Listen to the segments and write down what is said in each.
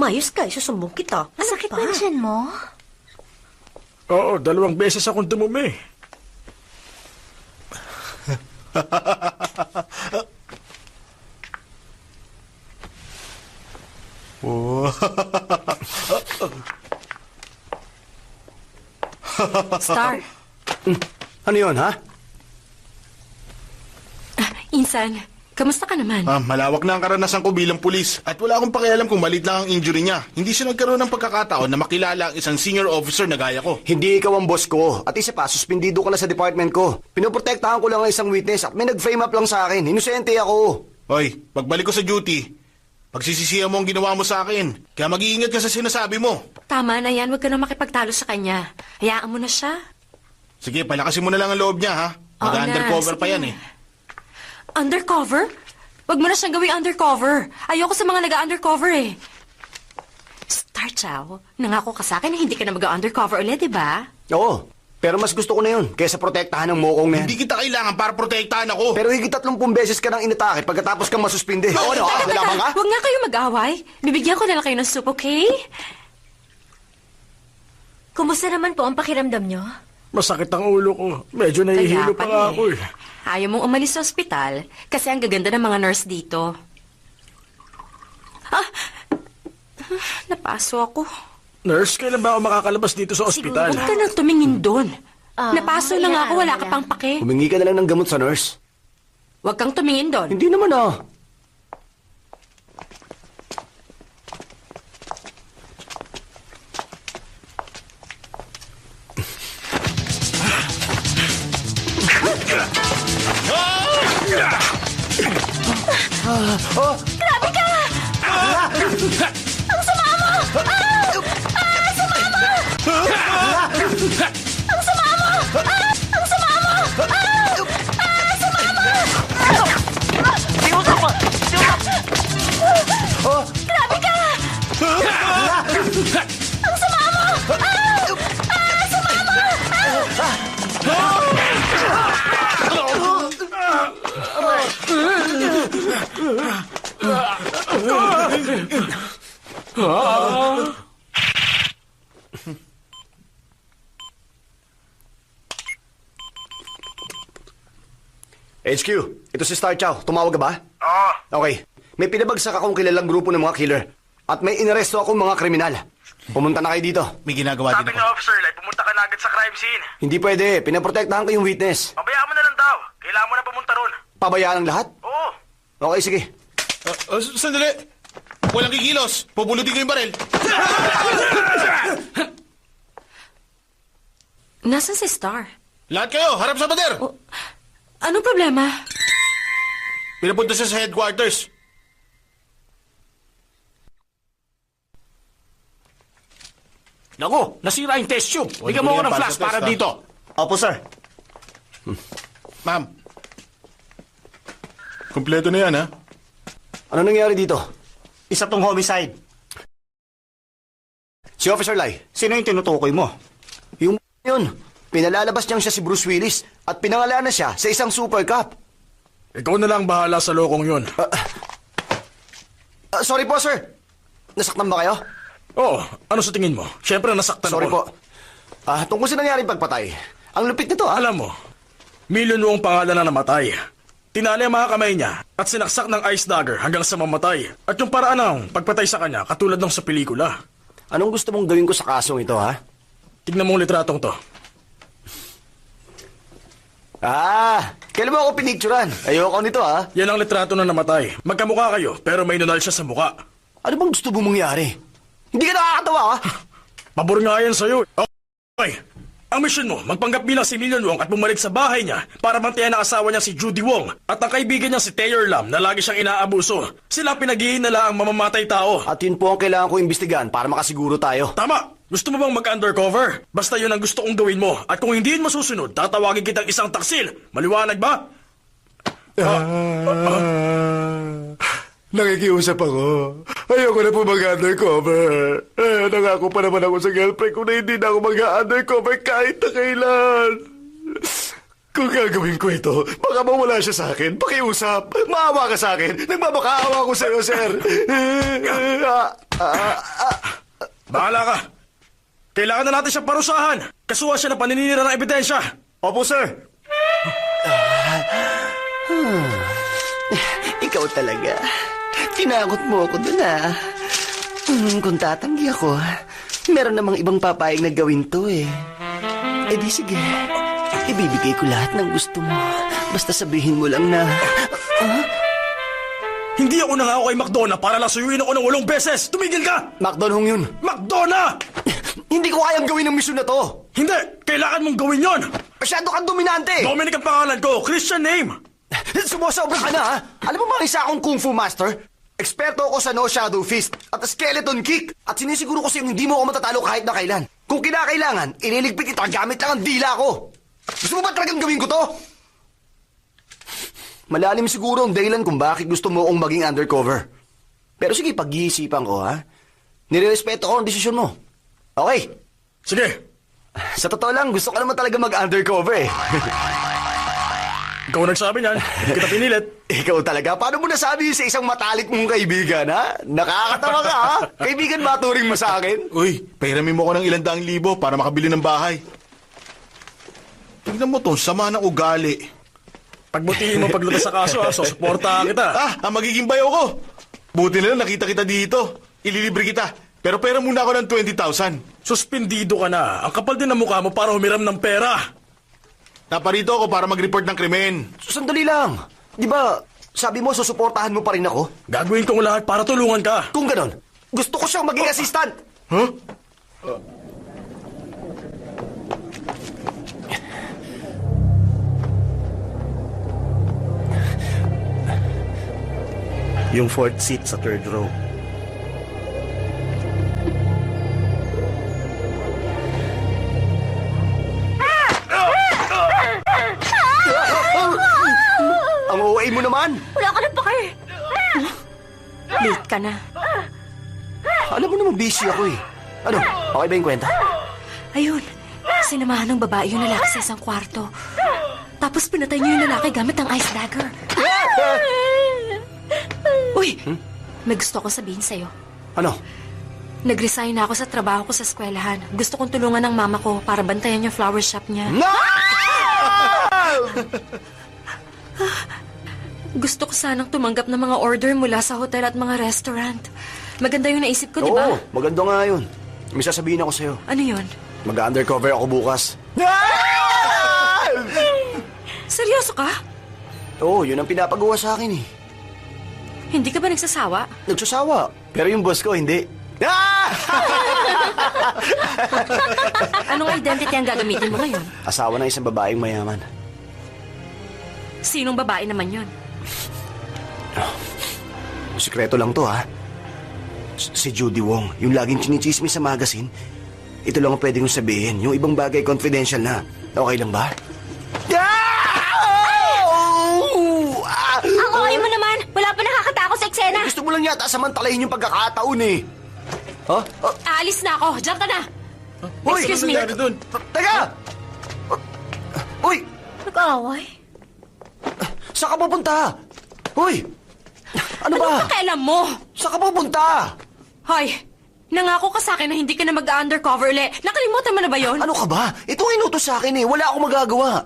Umayos ka, isusumbong kita. Masakit ba ang tiyan mo? Oo, 2 beses akong dumumi. Star, Ano yun, ha? Insan, kamusta ka naman? Malawak na ang karanasan ko bilang pulis at wala akong pakialam kung malit lang ang injury niya. Hindi siya nagkaroon ng pagkakataon na makilala ang isang senior officer na gaya ko. Hindi ikaw ang boss ko. At isa pa, suspendido ka na sa department ko. Pinoprotektahan ko lang ang isang witness at may nag-frame up lang sa akin. Inosente ako. Hoy, pagbalik ko sa duty, pagsisisihan mo ang ginawa mo sa akin. Kaya mag-iingat ka sa sinasabi mo. Tama na yan, huwag ka na makipagtalo sa kanya. Hayaan mo na siya. Sige, palakasin mo na lang ang loob niya, ha? Oo na, Mag-undercover pa sige. yan, eh. Undercover? Huwag mo na siyang gawing undercover. Ayoko sa mga nag-undercover eh. Star Chow, nangako ka sa akin na hindi ka na mag-undercover ulit, di ba? Oo, pero mas gusto ko na yun kaysa protektahan ng mokong na yan. Hindi kita kailangan para protektahan ako. Pero higit 30 beses ka nang inatake pagkatapos kang masuspinde. Oo, ano? Nalaman ka? Huwag nga kayo mag-away. Bibigyan ko na lang kayo ng soup, okay? Kumusta naman po ang pakiramdam nyo? Masakit ang ulo ko. Medyo nahihilo pa nga ako eh. Ayaw mong umalis sa ospital kasi ang gaganda ng mga nurse dito. Napaso ako. Nurse, kailan ba ako makakalabas dito sa ospital? Huwag ka nang tumingin doon. Napaso na nga ako, wala ilang ka araw pang pake. Humingi ka na lang ng gamot sa nurse. Huwag kang tumingin doon. Hindi naman ah. Grabe ka! Ang sama mo! Ang sama mo! Ang sama mo! Ang sama mo! Ang sama mo! Grabe ka! Ang sama mo! Ang sama mo! HQ, ito si Star Chow. Tumawag ka ba? Oo. Okay. May pinabagsak akong kilalang grupo ng mga killer. At may inaresto akong mga kriminal. Pumunta na kayo dito. May ginagawa din Sabi ako. ni officer, like, pumunta ka na agad sa crime scene. Hindi pwede. Pinaprotektahan ko yung witness. Pabayaan mo na lang daw. Kailangan mo na pumunta ron. Pabayaan ang lahat? Oo. Okay, sige. Sandali. Walang kikilos. Pupulutin ko yung baril. Nasaan si Star? Lahat kayo, harap sa pader. Anong problema? Pinapunta siya sa headquarters. Naku, nasira yung test tube. Bigyan mo Kunin ako yan ng para flash sa test, para ha? dito. Opo, sir. Ma'am. Kompleto na yan, ha? Ano nangyari dito? Isa tong homicide. Si Officer Lai. Sino yung tinutukoy mo? Yung yun. Pinalalabas niyang siya si Bruce Willis at pinangalanan siya sa isang super cup. Ikaw na lang bahala sa lokong yun. Sorry po, sir. Nasaktan ba kayo? Oh, ano sa tingin mo? Siyempre nasaktan Sorry ako. po. Tungkol sa nangyaring pagpatay. Ang lupit nito, ah. Alam mo, Million Wong pangalan na namatay. Tinali ang mga kamay niya at sinaksak ng ice dagger hanggang sa mamatay. At yung paraan ng pagpatay sa kanya katulad ng sa pelikula. Anong gusto mong gawin ko sa kasong ito, ha? Tignan mo ang litratong to. Kailan mo ako pinicturan? Ayoko nito, ha? Yan ang litrato na namatay. Magkamukha kayo pero may nunal siya sa muka. Ano bang gusto mong mangyari? Hindi ka nakakatawa, ha? Pabor nga yan sa'yo. Okay. Ang mission mo, magpanggap bilang si Million Wong at bumalik sa bahay niya para bantayan ang asawa niya si Judy Wong at ang kaibigan niya si Taylor Lam na lagi siyang inaabuso. Sila pinaghihinala ang mamamatay tao. At yun po ang kailangan ko imbestigahan para makasiguro tayo. Tama! Gusto mo bang mag-undercover? Basta yun ang gusto kong gawin mo. At kung hindi yun masusunod, tatawagin kitang isang taksil. Maliwanag ba? Nakikiusap ako. Ayoko na po mag-undercover. Nangako pa naman ako sa girlfriend ko na hindi na ako mag-undercover kahit na kailan. Kung gagawin ko ito, baka mawala siya sa akin. Pakiusap. Maawa ka sa akin. Nagmamakaawa ko sa'yo, sir. Bahala ka. Kailangan na natin siya parusahan. Kasuhan siya ng paninira ng ebidensya. Opo, sir. Ikaw talaga. Tinakot mo ako dun, kung tatanggi ako, meron namang ibang papayag na gawin to, eh. Eh di sige. Ibibigay ko lahat ng gusto mo. Basta sabihin mo lang na... Hindi ako nangako kay McDonough para lasuyuin ako ng 8 beses. Tumigil ka! McDonald yun. McDonough! Hindi ko kayang gawin ang misyon na to. Hindi! Kailangan mong gawin yon. Masyado kang dominante. Dominic ang pangalan ko. Christian name. Sumusobra ka na, ha? Alam mo ba isa akong kung fu master? Eksperto ako sa no shadow fist at skeleton kick. At sinisiguro ko sa'yo hindi mo ako matatalo kahit na kailan. Kung kinakailangan, ililigpit kita gamit lang ang dila ko. Gusto mo ba talagang gawin ko to? Malalim siguro ang dahilan kung bakit gusto mo akong maging undercover. Pero sige, pag-iisipan ko, ha? Nirerespeto ko ang desisyon mo. Okay. Sige. Sa totoo lang, gusto ko naman talaga mag-undercover, eh. Ikaw nagsabi niyan. Hindi kita pinilit. Ikaw talaga? Paano mo nasabi sa isang matalik mong kaibigan, ha? Nakakatawa ka, ha? Kaibigan ba turing mo sa akin? Uy, pahiramin mo ko ng 200,000 para makabili ng bahay. Tingnan mo to, sama ng ugali. Pagbutihin mo paglutas sa kaso, susuportahan kita. Ang magiging bayo ko. Buti na lang nakita kita dito. Ililibre kita. Pero pera muna ako ng 20,000. Suspindido ka na. Ang kapal din ng mukha mo para humiram ng pera. Naparito ako para mag-report ng krimen. Sandali lang. Di ba, sabi mo susuportahan mo pa rin ako? Gagawin kong lahat para tulungan ka. Kung ganon, gusto ko siyang maging assistant. Huh? Yung fourth seat sa third row. Ang OA mo naman. Wala ka na pake. Late ka na. Alam mo naman busy ako, eh. Ano, okay ba yung kwenta? Ayun, sinamahan ng babae yung lalaki sa isang kwarto. Tapos pinatay niyo yung lalaki gamit ang ice dagger. Uy, may gusto ko sabihin sa'yo. Ano? Nag-resign na ako sa trabaho ko sa eskwelahan. Gusto kong tulungan ng mama ko para bantayan yung flower shop niya. No! Gusto ko sanang tumanggap ng mga order mula sa hotel at mga restaurant. Maganda yung naisip ko, di ba? Oo, maganda nga yun. May sasabihin ako sa'yo. Ano yun? Mag-undercover ako bukas. Seryoso ka? Oo, yun ang pinapagawa sa akin, eh. Hindi ka ba nagsasawa? Nagsasawa. Pero yung boss ko, hindi. Anong identity ang gagamitin mo ngayon? Asawa ng isang babaeng mayaman. Sinong babae naman yon? Sikreto lang to, ha? Si Judy Wong, yung laging chinichismis sa magazine. Ito lang ang pwede kong sabihin. Yung ibang bagay, confidential na. Okay lang ba? Ang okay mo naman! Wala pa nakakatakot sa eksena! Gusto mo lang yata samantalahin yung pagkakataon, eh. Ha? Aalis na ako. Diyan ka na. Hoy! Excuse me. Teka! Uy! Nag-away? Saan ka pupunta? Hoy! Ano ba? Anong pakialam mo? Saan ka pupunta? Hoy, nangako ka sa akin na hindi ka na mag-undercover ulit. Nakalimutan mo na ba yon? Ano ka ba? Ito ang inutos sa akin, eh. Wala akong magagawa.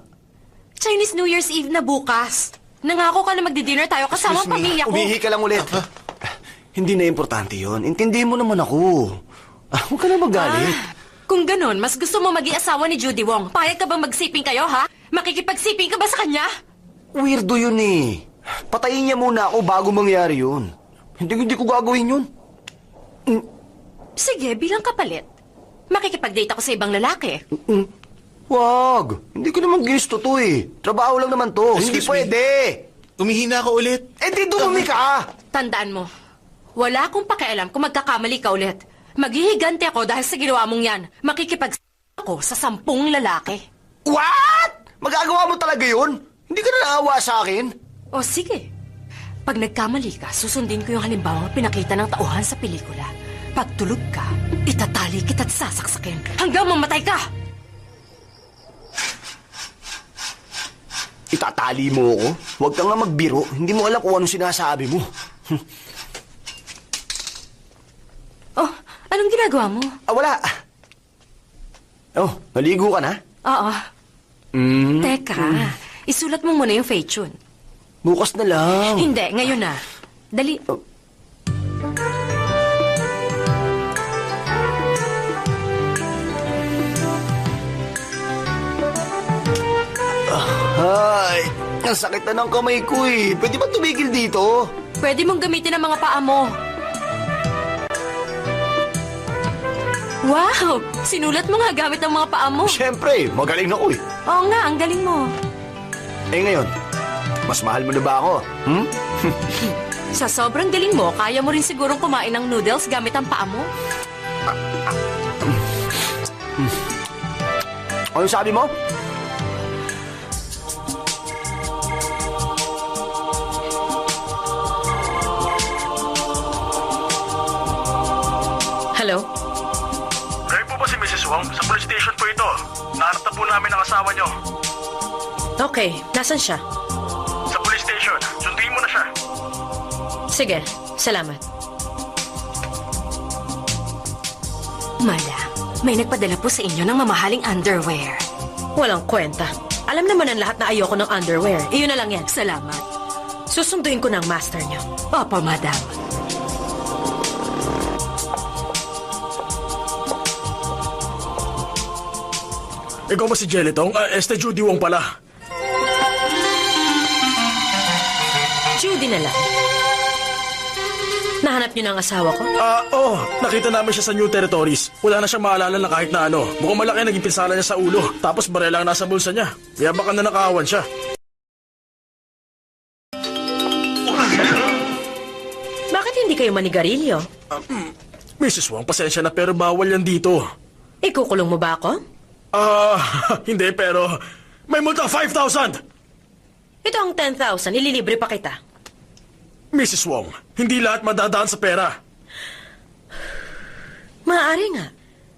Chinese New Year's Eve na bukas. Nangako ka na magdi-dinner tayo kasama ang pamilya ko. Umihi ka lang ulit. Hindi na importante yon. Intindihin mo naman ako. Huwag ka na magalit. Kung ganon, mas gusto mo maging asawa ni Judy Wong. Payag ka bang magsiping kayo, ha? Makikipagsiping ka ba sa kanya? Weirdo yun, eh. Patayin niya muna ako bago mangyari yun. Hindi ko gagawin yun. Sige, bilang kapalit. Makikipag-date ako sa ibang lalaki. Wag. Hindi ko naman ginusto to, eh. Trabaho lang naman to. Hindi Excuse me. pwede. Umihina ka ulit. Eh, di dumumi ka. Tandaan mo, wala akong pakialam kung magkakamali ka ulit. Maghihigante ako dahil sa ginawa mong yan. Makikipag ako sa 10 lalaki. What? Magagawa mo talaga yun? Hindi ka na naawa sa akin? O sige, pag nagkamali ka, susundin ko yung halimbawang pinakita ng tauhan sa pelikula. Pag tulog ka, itatali kita't sasaksakin hanggang mamatay ka! Itatali mo ako? Huwag ka nga magbiro. Hindi mo alam kung anong sinasabi mo. Oh, anong ginagawa mo? Wala. Oh, naligo ka na? Oo. Hmm. Teka, isulat mo muna yung fate yun. Bukas na lang. Hindi, ngayon na. Dali. Ay, ang sakit na ng kamay ko eh. Pwede ba tumigil dito? Pwede mong gamitin ang mga paa mo. Wow! Sinulat mo nga gamit ang mga paa mo. Siyempre, magaling ako eh. Oo nga, ang galing mo. Eh ngayon, mas mahal mo na ba ako? Hmm? Sa sobrang galing mo, kaya mo rin sigurong kumain ng noodles gamit ang paa mo. Ano sabi mo? Hello? Kayo po ba si Mrs. Wong? Sa police station po ito. Nahanap na po namin ang asawa nyo. Okay, nasan siya? Sa police station. Sunduin mo na siya. Sige, salamat. Madam, may nagpadala po sa inyo ng mamahaling underwear. Walang kwenta. Alam naman ang lahat na ayoko ng underwear. Iyon na lang yan. Salamat. Susunduin ko ng master niyo. Opo, madam. Ikaw ba si Jelitong? Judy Wong pala. Judy na lang. Nahanap niyo na ang asawa ko? Oo. Nakita namin siya sa New Territories. Wala na siyang maalala na kahit na ano. Mukhang malaki ang naging pinsala niya sa ulo. Tapos barela ang nasa bulsa niya. Kaya baka na nakawan siya. Bakit hindi kayo manigarilyo? Mrs. Wong, pasensya na pero bawal yan dito. Ikukulong mo ba ako? Hindi pero may multa 5,000! Ito ang 10,000. Ililibre pa kita. Mrs. Wong, hindi lahat madadaan sa pera. Maaari nga.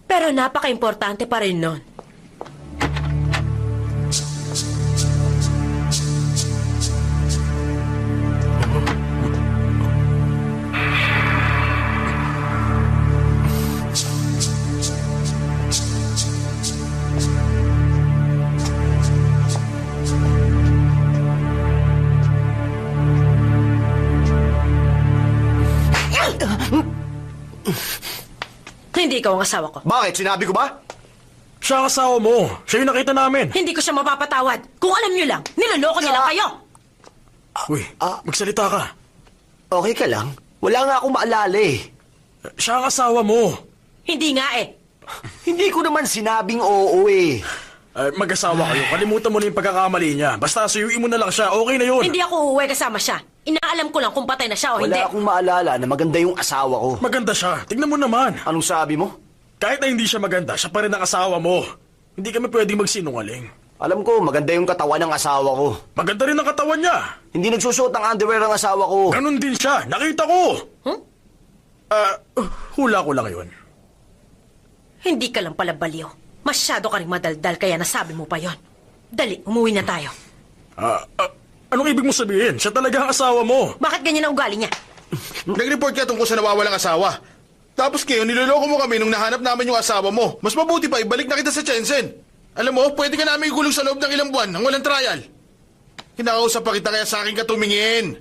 Pero napaka-importante pa rin nun. Hindi ikaw ang asawa ko. Bakit? Sinabi ko ba? Siya ang asawa mo. Siya yung nakita namin. Hindi ko siya mapapatawad. Kung alam niyo lang, niloloko niya lang kayo. Uy, magsalita ka. Okay ka lang? Wala nga akong maalala eh. Siya ang asawa mo. Hindi nga eh. Hindi ko naman sinabing oo eh. Mag-asawa kayo. Kalimutan mo na yung pagkakamali niya. Basta suyuin mo na lang siya. Okay na yun. Hindi ako uuwi kasama siya. Inaalam ko lang kung patay na siya o hindi. Wala akong maalala na maganda yung asawa ko. Maganda siya. Tignan mo naman. Anong sabi mo? Kahit na hindi siya maganda, siya pa rin ang asawa mo. Hindi kami pwedeng magsinungaling. Alam ko, maganda yung katawan ng asawa ko. Maganda rin ang katawan niya. Hindi nagsusuot ng underwear ang asawa ko. Ganon din siya. Nakita ko. Hula ko lang yun. Hindi ka lang pala baliw. Masyado ka rin madaldal kaya nasabi mo pa yon. Dali, umuwi na tayo. Anong ibig mo sabihin? Siya talaga ang asawa mo. Bakit ganyan ang ugali niya? Nag-report ka tungkol sa nawawalang asawa. Tapos kayo, niloloko mo kami nung nahanap namin yung asawa mo. Mas mabuti pa, ibalik na kita sa Shenzhen. Alam mo, pwede ka namin ikulong sa loob ng ilang buwan nang walang trial. Kinakausap pa kita kaya sa akin ka tumingin.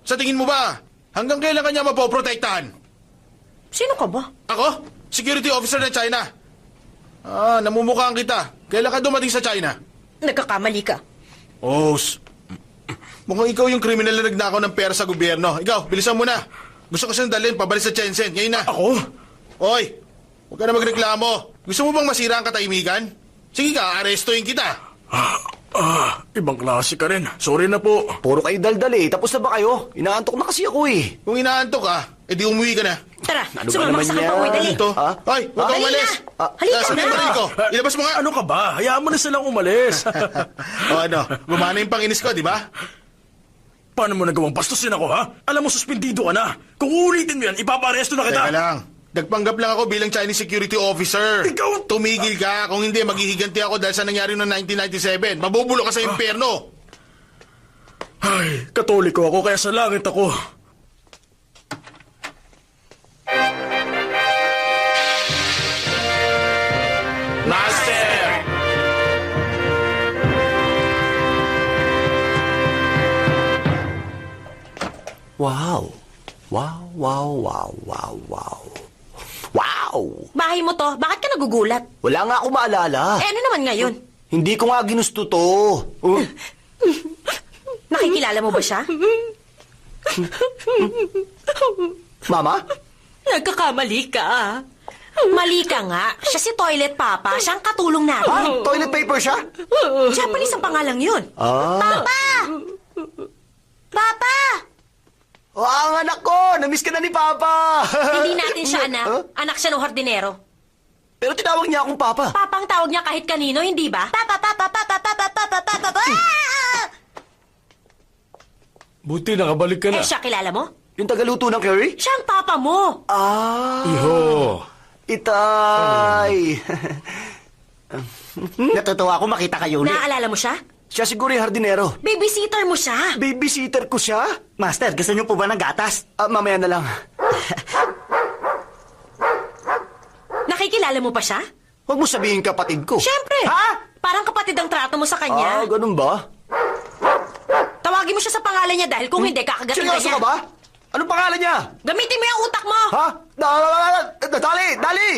Sa tingin mo ba, hanggang kailan kanya mapoprotektahan? Sino ka ba? Ako? Security officer ng China. Namumukhaan kita. Kailan ka dumating sa China? Nagkakamali ka. Mukhang ikaw yung kriminal na nagnakaw ng pera sa gobyerno. Ikaw, bilisan mo na. Gusto ko siyang dalhin pabalik sa Shenzhen. Ngayon na. Ako? Hoy, huwag ka na magreklamo. Gusto mo bang masira ang katahimikan? Sige ka, arestuhin kita. Ibang klase ka rin. Sorry na po. Puro kayo daldal eh. Tapos na ba kayo? Inaantok na kasi ako eh. Kung inaantok ka, edi umuwi ka na. Tara, Ano ba sumama naman ka sa akin yan? pa uwi, dali. Ito. Ha? Hoy, huwag kang Dali umalis. na. Halika Saan na. yung baril ko? Ilabas mo nga. Ano ka ba? Hayaan mo na silang umalis. Gumana yung panginis ko, di ba? Paano mo nagawang bastusin ako, ha? Alam mo, suspindido ka na. Kung uulitin mo yan, ipaparesto na kita. Teka lang. Nagpanggap lang ako bilang Chinese security officer. Ikaw- Tumigil ka. Kung hindi, maghihiganti ako dahil sa nangyari noong 1997. Mabubulo ka sa impyerno. Ay, katoliko ako kaya sa langit ako. Master! Wow. Wow, wow, wow, wow, wow. Wow! Bahay mo to, bakit ka nagugulat? Wala nga ako maalala. Eh ano naman ngayon? Hindi ko nga ginusto to. Nakikilala mo ba siya? Mama? Nagkakamali ka. Mali ka nga. Siya si Toilet Papa. Siya ang katulong natin. Ha? Toilet paper siya? Japanese ang pangalang yun. Ah. Papa! Papa! Oh, ang anak ko! Namiss ka na ni Papa! Hindi natin siya anak. Huh? Anak siya ng hardinero. Pero tinawag niya akong Papa. Papa ang tawag niya kahit kanino, hindi ba? Papa, papa, papa, papa, papa, papa, papa. Buti nakabalik ka na. Eh, siya kilala mo? Yung tagaluto ng curry? Siya ang papa mo. Ah! Iho. Itay! Natutuwa ako makita kayo ulit. Naaalala mo siya? Siya siguro yung hardinero. Babysitter mo siya. Babysitter ko siya? Master, gusto niyo po ba ng gatas? Mamaya na lang. Nakikilala mo pa siya? Huwag mo sabihin kapatid ko. Siyempre. Ha? Parang kapatid ang trato mo sa Ah, kanya. ganun ba? Tawagin mo siya sa pangalan niya dahil kung hindi, kakagatin ka Seryoso niya. ka ba? Anong pangalan niya? Gamitin mo yung utak mo. Ha? Dali! Dali!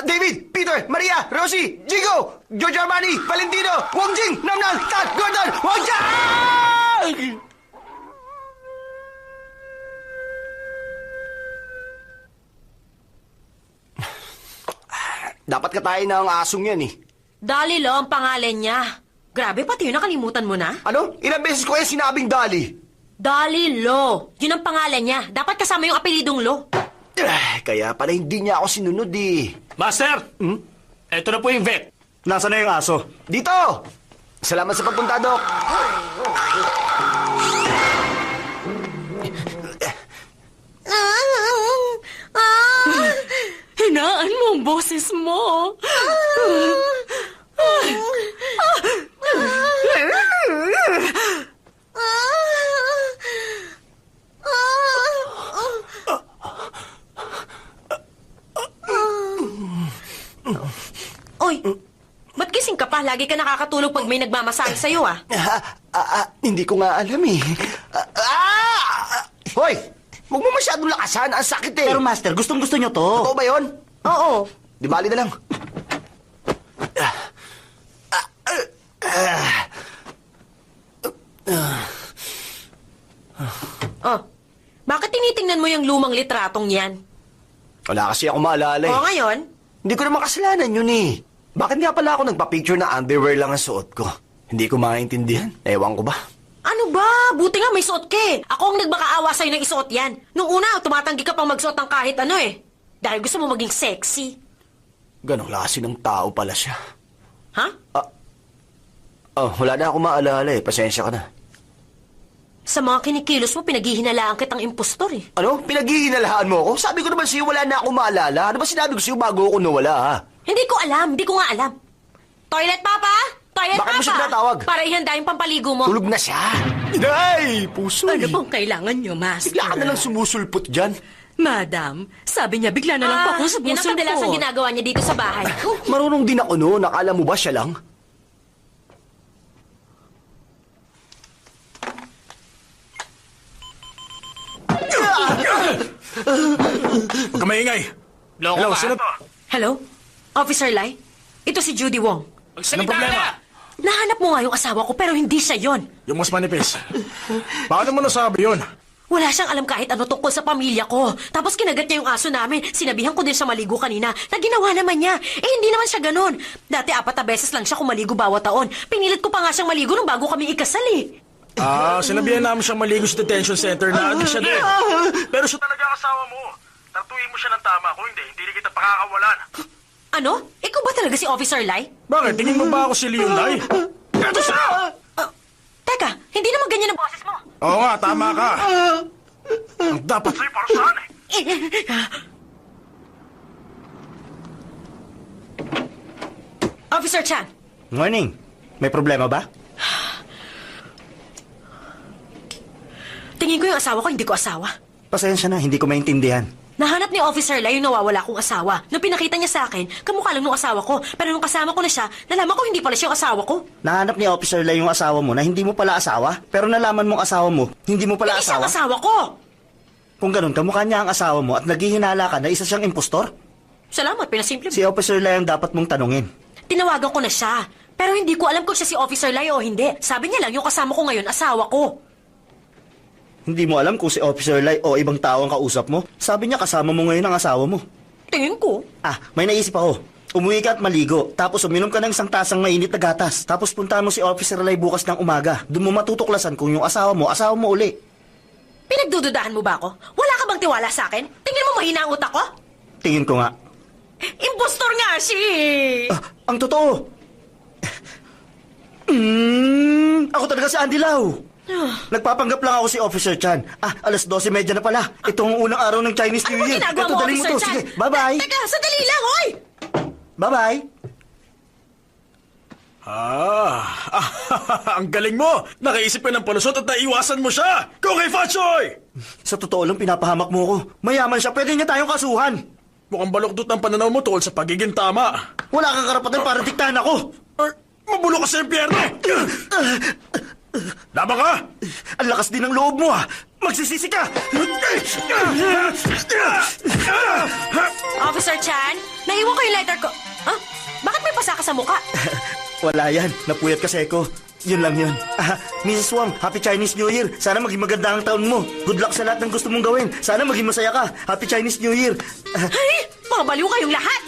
David, Peter, Maria, Rosie, Jigo, George Armani, Valentino, Wong Jing, Namnan, Tat, Gordon, Wong Jing! Dapat katayin na ang asong yan eh. Dali Lo ang pangalan niya. Grabe, pati yun nakalimutan mo na. Ano? Ilang beses ko kaya sinabing Dali? Dali Lo. Yun ang pangalan niya. Dapat kasama yung apelidong Lo. Kaya pala hindi niya ako sinunod eh. Master! Ito na po yung vet. Nasaan na yung aso? Dito! Salamat sa pagpunta, Doc. Hinaan mo ang boses mo. Oy, ba't gising ka pa? Lagi ka nakakatulog pag may nagmamasahe sa'yo, ah. Hindi ko nga alam eh. Hoy! Huwag mo masyadong lakasan. Ang sakit eh. Pero Master, gustong-gusto niyo to. Totoo ba yun? Oo. Di bali na lang. Oh, bakit tinitingnan mo yung lumang litratong yan? Wala kasi ako maalala eh. O ngayon, Hindi ko naman kasalanan yun eh. Bakit nga pala ako nagpa-picture na underwear lang ang suot ko? Hindi ko maintindihan. Ewan ko ba? ano ba? Buti nga may suot ka eh. Ako ang nagmakaawa sa'yo ng isuot yan. Nung una, tumatanggi ka pang magsuot ng kahit ano eh. Dahil gusto mo maging sexy. Ganong klase ng tao pala siya. Ha? Wala na ako maalala eh. Pasensya ka na. Sa mga kinikilos mo, pinaghihinalaan kitang impostor eh. Ano? Pinaghihinalaan mo ako? Sabi ko naman sa'yo wala na ako maalala. Ano ba sinabi ko sa'yo bago ako nawala ha? Hindi ko nga alam. Toilet Papa? Toilet Bakit mo Papa? siya tinatawag? Para ihanda yung pampaligo mo. Tulog na siya. Ay, puso Ano eh. bang kailangan niyo, Master? Bigla ka na lang sumusulpot dyan. Madam, sabi niya bigla na lang pa ako Yan ang kadalasang ginagawa niya dito sa bahay. Marunong din ako noon. Nakala mo ba siya lang? Huwag ka maingay. Hello, sino? Hello? Officer Lai? Ito si Judy Wong. Anong problema? Nahanap mo nga yung asawa ko pero hindi siya yon. Yung mas manipis. Paano mo nasabi yun? Wala siyang alam kahit ano tungkol sa pamilya ko. Tapos kinagat niya yung aso namin. Sinabihan ko din siya maligo kanina. Na ginawa naman niya. Eh, hindi naman siya ganun. Dati 4 na beses lang siya kumaligo bawat taon. Pinilit ko pa nga siyang maligo nung bago kami ikasal eh. Sinabihan namin siyang maligo sa detention center na adik siya din. Pero siya Talaga ang asawa mo. Tratuhin mo siya ng tama. Kung hindi na kita pakakawalan. Ano? Ikaw ba talaga si Officer Lai? Bakit? Tingin mo ba ako si Leon Lai? Eto siya! Teka, hindi naman ganyan ang boses mo. Oo nga, tama ka. Ang dapat Sa'yo para saan eh? Officer Chan, Morning. May problema ba? tingin ko yung asawa ko, hindi ko asawa. Pasensya na, hindi ko maintindihan. Nahanap ni Officer Lai yung nawawala kong asawa. Nung pinakita niya sa akin, kamukha lang nung asawa ko. Pero nung kasama ko na siya, nalaman ko hindi pala siya yung asawa ko. Nahanap ni Officer Lai yung asawa mo na hindi mo pala asawa, pero nalaman mong asawa mo, hindi mo pala Hindi siya asawa. ang asawa ko! Kung ganun, kamukha niya ang asawa mo at naghihinala ka na isa siyang impostor? Salamat, pinasimple mo. Si Officer Lai ang dapat mong tanungin. Tinawagan ko na siya. Pero hindi ko alam kung siya si Officer Lai o hindi. Sabi niya lang yung kasama ko ngayon, asawa ko. Hindi mo alam kung si Officer Lai o ibang tao ang kausap mo? Sabi niya kasama mo ngayon ang asawa mo. Tingin ko. May naisip ako. Umuwi ka at maligo, tapos uminom ka ng isang tasang mainit na gatas. Tapos puntahan mo si Officer Lai bukas ng umaga. Doon mo matutuklasan kung yung asawa mo uli. Pinagdududahan mo ba ako? Wala ka bang tiwala sa akin? Tingin mo mahina ang utak ko? Tingin ko nga. Impostor nga siya! Ang totoo. Ako talaga si Andy Lau. Nagpapanggap lang ako si Officer Chan. 12:30 na pala. Ito ang unang araw ng Chinese New Ano Year. ginagawa Ito, mo, dali mo Officer to. Chan? Sige, bye-bye. Teka, sandali lang, oy! Bye-bye. Ang galing mo! Nakaisip ka ng palusot at naiwasan mo siya! Go kay Fatsoy! Sa totoo lang, pinapahamak mo ko. Mayaman siya, pwede niya tayong kasuhan. Mukhang baluktot ang pananaw mo tungkol sa pagiging tama. Wala kang karapatan para diktahan ako. Mabulo ka sa impyerno! Laban ka! Ang lakas din ng loob mo, Magsisisi ka! Officer Chan, naiwan ko yung lighter ko. Bakit may pasa ka sa muka? Wala yan. Napuyat kasi ko. Yun lang yun. Mrs. Wang, Happy Chinese New Year. Sana maging maganda ang taon mo. Good luck sa lahat ng gusto mong gawin. Sana maging masaya ka. Happy Chinese New Year. Ay, mga baliw kayong lahat!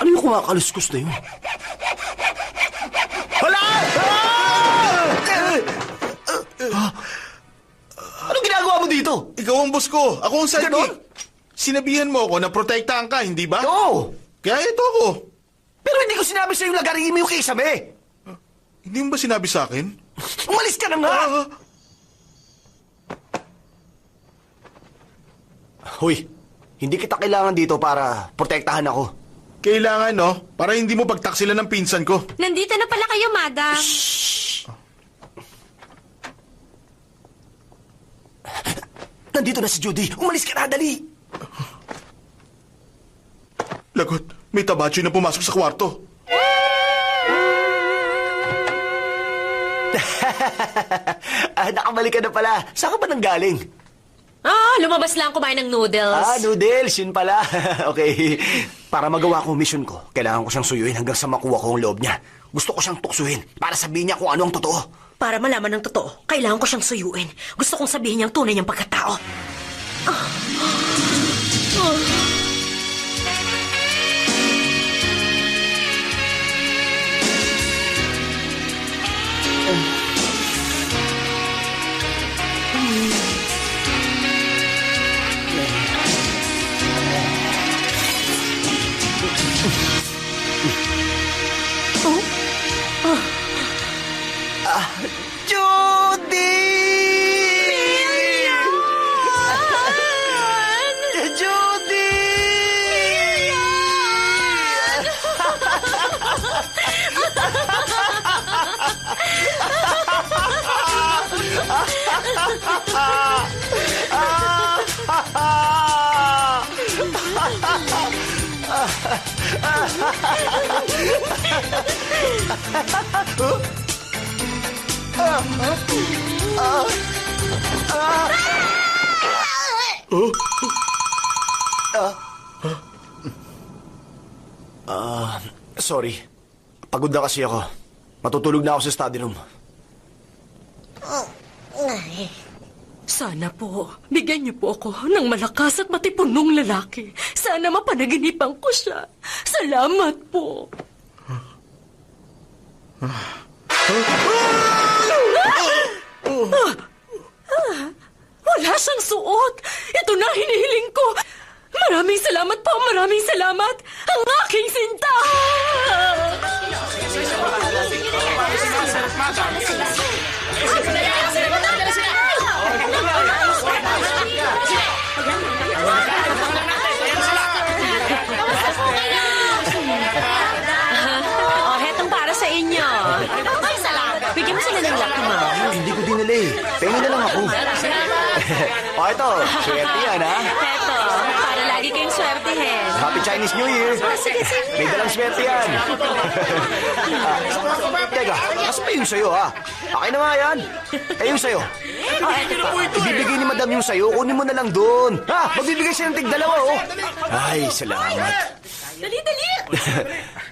Ano yung kumakaluskos na yun? Hala! Anong ginagawa mo dito? Ikaw ang boss ko. Ako ang sidekick. Ganon? Sinabihan mo ako na protektahan ka, hindi ba? Oo! Kaya ito ako. Pero hindi ko sinabi sa'yo lagaringin mo yung kisame. Hindi mo ba sinabi sa akin? Umalis ka na nga! Hoy, hindi kita kailangan dito para protektahan ako. Kailangan, no? Para hindi mo pagtaksilan ng pinsan ko. Nandito na pala kayo, madam. Nandito na si Judy. Umalis ka na, dali! Lagot, may tabacho na pumasok sa kwarto. Nakabalik ka na pala. Saan ka ba nanggaling? Lumabas lang kumain ng noodles. Noodles. Yun pala. Okay. Para magawa ko mission ko, kailangan ko siyang suyuin hanggang sa makuha ko ang loob niya. Gusto ko siyang tuksuhin para sabihin niya kung ano ang totoo. Para malaman ng totoo, kailangan ko siyang suyuin. Gusto kong sabihin niyang tunay niyang pagkatao. Judy! Judy! Sorry. Pagod na kasi ako. Matutulog na ako sa study room. Sana po, bigyan niyo po ako ng malakas at matipunong lalaki. Sana mapanaginipan ko siya. Salamat po. Wala siyang suot. Ito na hinihiling ko. Maraming salamat po, maraming salamat. salamat! Ang aking sinta! Oh, hetong para sa inyo. Ay, salamat. Bigyan mo sila ng lucky, Mom. Hindi ko dinala eh. Pengi na lang ako. O ito, swerte yan ha. Heto, para lagi kayong swertihin. Happy Chinese New Year. Sige, sige. May dalang swerte yan. Teka, kasi pa yung sayo ha. Akin na nga yan. Eh yung sayo. Ibibigay ni madam yung sayo, kunin mo na lang doon. Ha, magbibigay siya ng tig-dalawa oh. Ay, salamat. Dali, dali.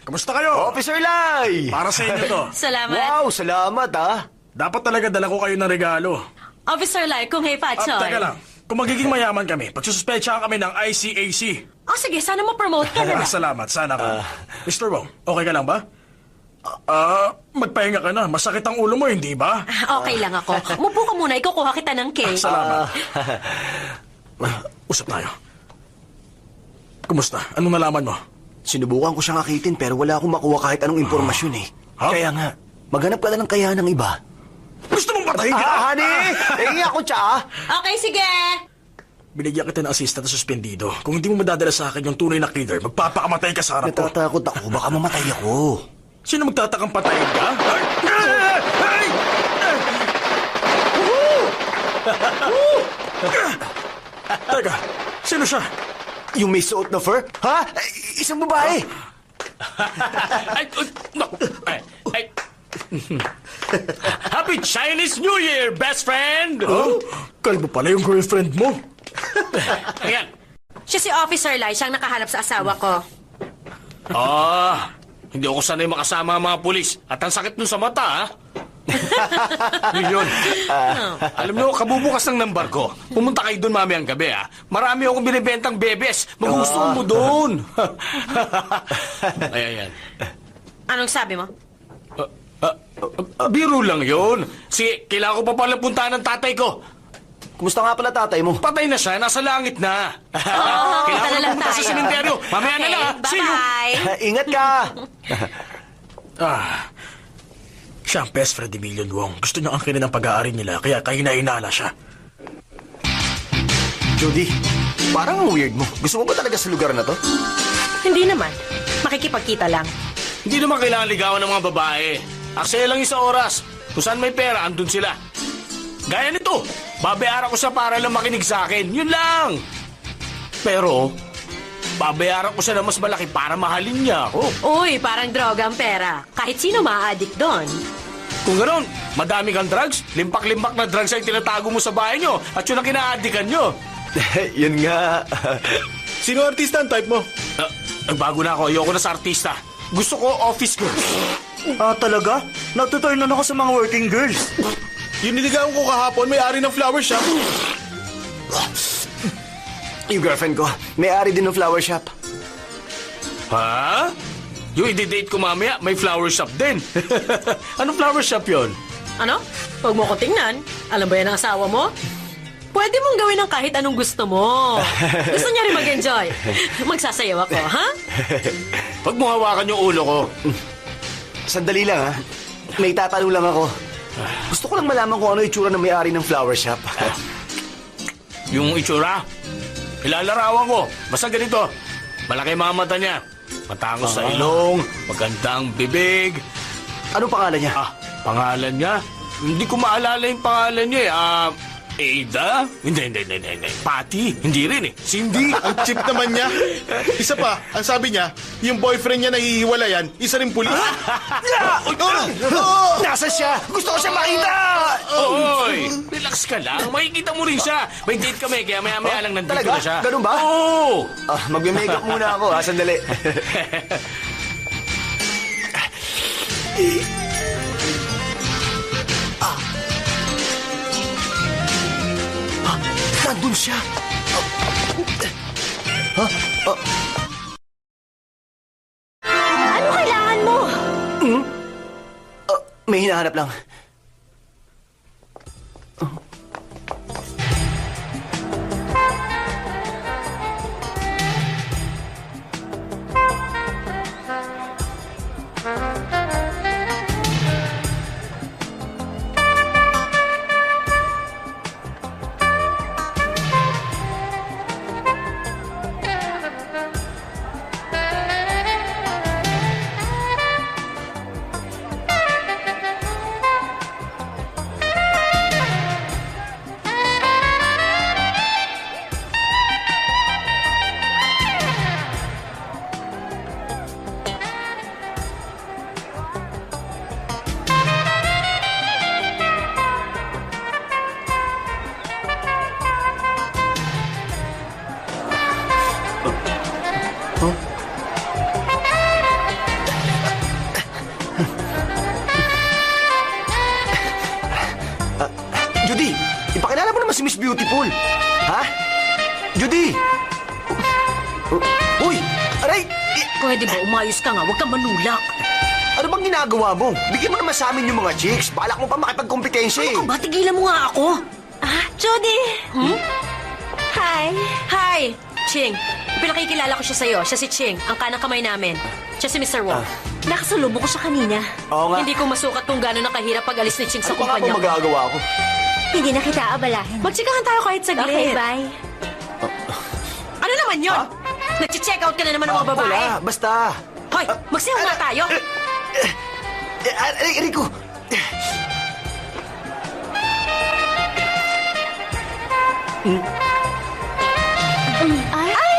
Kamusta kayo? Officer Lai! Para sa inyo to. Salamat. Wow, salamat ha. Dapat talaga dala ko kayo ng regalo. Officer Lai, kung hey, Patsoy. Teka lang. Kung magiging mayaman kami, pagsususpechahan kami ng ICAC. Oh, sige, sana ma-promote ka na. Salamat, sana ka. Mr. Wong, okay ka lang ba? Magpahinga ka na. Masakit ang ulo mo, hindi ba? Okay lang ako. Umupo ka muna, ikukuha kita ng cake. Salamat. Usap tayo. Kumusta? Anong nalaman mo? Sinubukan ko siyang akitin pero wala akong makuha kahit anong impormasyon eh. Ha? Kaya nga, maghanap ka na ng kaya ng iba. Gusto mong patayin ka? honey! Hingi ako tsa. Okay, sige. Binigyan kita ng assistant na suspendido. Kung hindi mo madadala sa akin yung tunay na killer, magpapakamatay ka sa harap ko. Natatakot ako, baka mamatay ako. Sino magtatakang patayin ka? Teka, sino siya? Yung may suot na fur? Ha? Isang babae. Happy Chinese New Year, best friend! Oh? Kalbo pala yung girlfriend mo. Ayan. Siya si Officer Lai, siyang nakahanap sa asawa ko. Hindi ako sanay makasama ang mga pulis. At ang sakit nun sa mata, ha? Yun. Alam niyo, kabubukas ng number ko. Pumunta kayo doon mamayang gabi, ha? Marami akong binibentang bebes. Magugustuhan mo doon. Ayan. Anong sabi mo? Biro lang yun. Sige, kailangan ko pa pala puntahan ng tatay ko. Kumusta nga pala tatay mo? Patay na siya, nasa langit na. punta Kailangan na ko lang pumunta sa tayo. sementeryo. Mamaya na lang, ha? See you. Bye-bye. Ingat ka. Siya ang best friend ni Million Wong. Gusto niya angkinin ang pag-aari nila, kaya kahina-hinala siya. Judy, parang ang weird mo. Gusto mo ba talaga sa lugar na to? Hindi naman. Makikipagkita lang. Hindi naman kailangan ligawan ng mga babae. Aksaya lang yung sa oras. Kung saan may pera, andun sila. Gaya nito, babayaran ko siya para lang makinig sa akin. Yun lang. Pero, babayaran ko siya na mas malaki para mahalin niya ako. Uy, parang droga ang pera. Kahit sino ma-addict doon. Kung gano'n, madami kang drugs, limpak-limpak na drugs ay tinatago mo sa bahay nyo at yun ang kina-addikan nyo. Yun nga. Sino artista ang type mo? Nagbago na ako, ayoko na sa artista. Gusto ko office girls. Talaga? Nagtuturn ako sa mga working girls. Yung niligawan ko kahapon, may-ari ng flower shop. Yung girlfriend ko, may-ari din ng flower shop. Ha? Yung i-date ko mamaya, may flower shop din. Anong flower shop yon? Ano? Huwag mo ko tingnan. Alam ba yan ang asawa mo? Pwede mong gawin ang kahit anong gusto mo. Gusto niya rin mag-enjoy. Magsasayaw ako, ha? Huwag mo hawakan yung ulo ko. Sandali lang ha. May tatanong lang ako. Gusto ko lang malaman kung ano itsura ng may-ari ng flower shop. Yung itsura, ilalarawan ko. Basta ganito, malaki mga mata niya. Matangos sa ilong, magandang bibig. Ano pangalan niya? Pangalan niya? Hindi ko maalala yung pangalan niya eh. Ada? Hindi. Patty? Hindi rin eh. Cindy, ang cheap naman niya. Isa pa, ang sabi niya, yung boyfriend niya nahihiwalayan, isa rin pulis. Nasa siya? Gusto ko siya makita! Oy! Relax ka lang. Makikita mo rin siya. May date kami, kaya maya-maya lang nandito Talaga? na siya. Ganun ba? Oo! Magme-makeup muna ako ha, sandali. Nandun siya. Ano kailangan mo? May hinahanap lang. si Miss Beautiful. Ha? Judy! Uy! Aray! Pwede ba umayos ka nga? Huwag kang manulak. Ano bang ginagawa mo? Bigyan mo naman sa amin yung mga chicks. Balak mo pa makipagkompetensya eh. Ano ba? Tigilan mo nga ako. Judy! Hi! Hi! Ching, pinakikilala ko siya sa'yo. Siya si Ching, ang kanang kamay namin. Siya si Mr. Wong. Nakasalubong ko siya kanina. Oo nga. Hindi ko masukat kung gano'n nakahirap pag-alis ni Ching sa Ano pa nga kumpanya po ko. magagawa ko? Hindi na kita abalahin. Magtsikahan tayo kahit saglit. Okay, bye. Ano naman yun? Nag-check out ka na naman ng mga babae. Wala, basta. Hoy, magsayaw nga tayo. Aray, ko. Ay!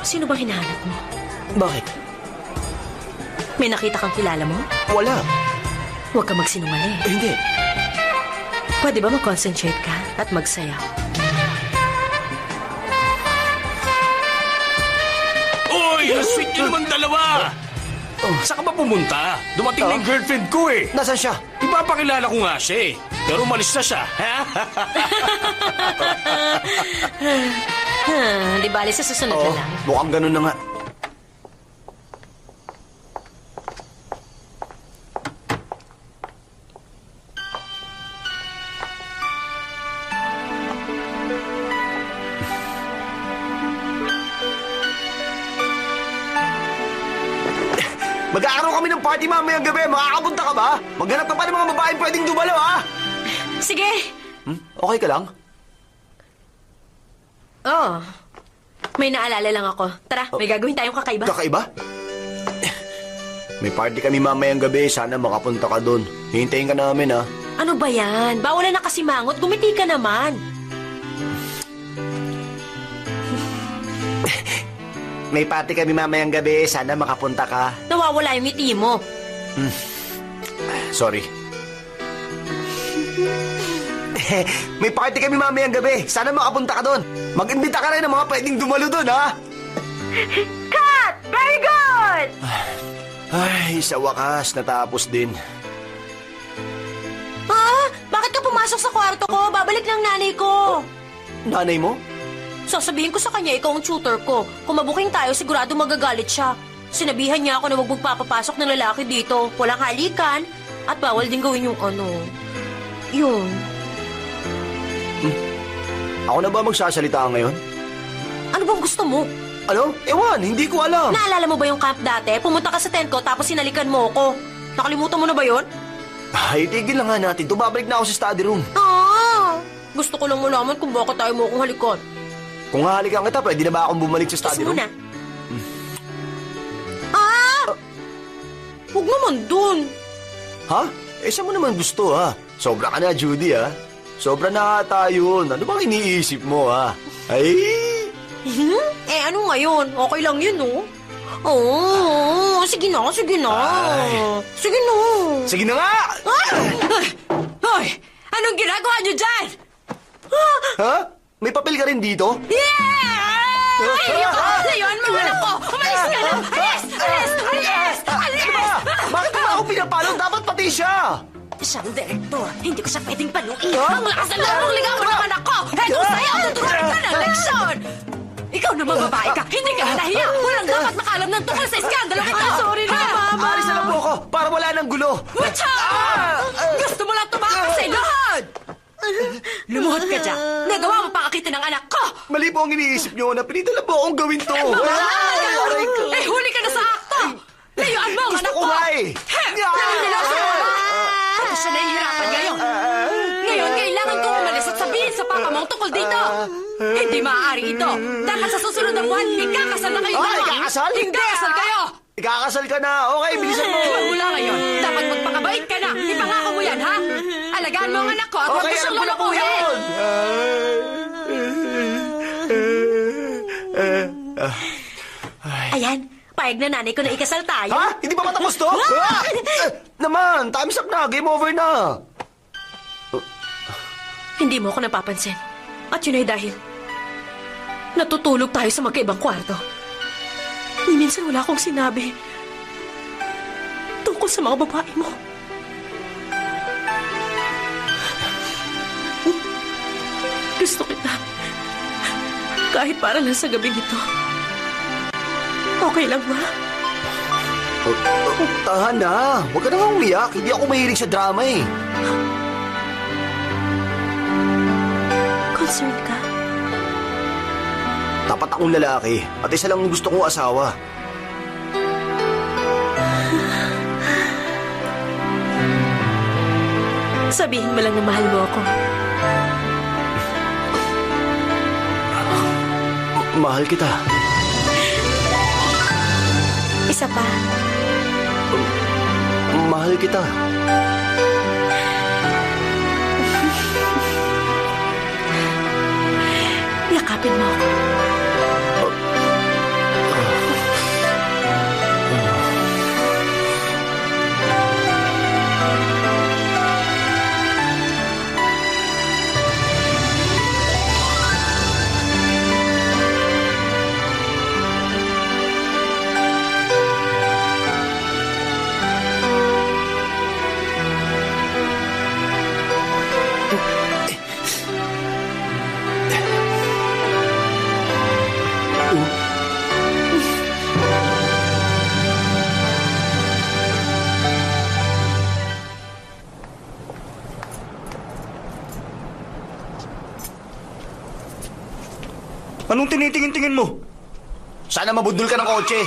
Sino bang hinahanap mo? Bakit? May nakita kang kilala mo? Wala. Huwag ka magsinungaling. Hindi. Pwede ba mag-concentrate ka at magsayaw? Uy, ang sweet nyo naman dalawa! Saan ka ba pumunta? Dumating na yung girlfriend ko eh. Nasaan siya? Ipapakilala ko nga siya eh. Pero umalis na siya. Di bali sa susunod na lang. Mukhang ganun na nga. Mag-aaraw kami ng party mamayang gabi. Makakapunta ka ba? Maghanap ka pa ng mga babaeng pwedeng dumalo, ha? Sige! Okay ka lang? Oh, may naalala lang ako. Tara, may gagawin tayong kakaiba. Kakaiba? May party kami mamayang gabi. Sana makapunta ka doon. Hihintayin ka namin, ha? Ano ba yan? Bawal na kasimangot. Gumiti ka naman. May party kami mamayang gabi. Sana makapunta ka. Nawawala yung ngiti mo. Sorry. May party kami mamayang gabi. Sana makapunta ka doon. Mag-imbita ka rin ng mga pwedeng dumalo doon, ha? Cut! Very good! Ay, sa wakas, natapos din. Bakit ka pumasok sa kwarto ko? Babalik ng nanay ko. Nanay mo? Sasabihin ko sa kanya, ikaw ang tutor ko. Kung mabuking tayo, sigurado magagalit siya. Sinabihan niya ako na huwag magpapapasok ng lalaki dito. Walang halikan. At bawal din gawin yung yun. Ako na ba magsasalita ngayon? Ano bang gusto mo? Ano? Ewan, hindi ko alam. Naalala mo ba yung camp dati? Pumunta ka sa tent ko tapos sinalikan mo ako. Nakalimutan mo na ba yun? Ay, tigil lang nga natin. Babalik na ako sa study room. Gusto ko lang malaman kung bakit tayo mo akong halikan. Kung hahalikan kita, pwede na ba akong bumalik sa Kiss study mo room? na. Huwag naman dun. Ha? Saan mo naman gusto, ha? Sobra ka na, Judy, ha? Sobra na ata yun. Ano bang iniisip mo, ha? Ay! Ano ngayon? Okay lang yun, no? Oo, sige na. Ay. Sige na. Sige na nga! Hoy! Anong ginagawa niyo dyan? Ha? May papel ka rin dito? Layuan mo, anak ko! Umalis ka na! Alis! Bakit ba ako pinapalo? Dapat pati siya! Siyang direktor, hindi ko siya pwedeng paluin. Ang lakas ng larong ligawan ng anak ko! Kung sa'yo, tuturuan ka ng leksyon! Ikaw naman babae ka, hindi ka na nahiya! Walang dapat makalam ng tungkol sa iskandalo ito! Sorry na, Mama! Alis na lang po ako para wala nang gulo! Mucha! Gusto mo lang tumakas sa ilahad! Lumuhod ka dyan! Nagawa mo pangakitin ng anak ko! Mali po ang iniisip nyo na pinitala po akong gawin to! Aray ko! Huli ka na sa akto! Layuan mo ang Gusto anak ko ko! nga eh! Pati siya nahihirapan ngayon! Ngayon, kailangan kong umalis at sabihin sa papa mo ang tungkol dito! Hindi maaari ito! Dapat sa susunod na buwan, ikakasal na kayo dalawa! Ikakasal? Ikakasal kayo! Ikakasal ka na! Okay, bilisan mo! Mula ngayon, dapat magpakabait ka na! Ipangako mo yan, ha? Alagaan mo ang anak ko at huwag mo Okay, siyang alam ko na po lulukuhin! yun! Ayan, payag na nanay ko na ikasal tayo. Ha? Hindi pa matapos to? Naman, time's up na. Game over na. Hindi mo ako napapansin. At yun ay dahil natutulog tayo sa magkaibang kwarto. Ni minsan wala akong sinabi tungkol sa mga babae mo. Gusto kita. Kahit para lang sa gabing ito. Okay lang ba? Tahan na. Huwag ka nang umiyak. Hindi ako mahilig sa drama eh. Concerned ka? Tapat akong lalaki at isa lang ang gusto kong asawa. Sabihin mo lang na mahal mo ako. Mahal kita. Isa pa. Mahal kita. Yakapin mo ako. Anong tinitingin-tingin mo? Sana mabudol ka ng kotse.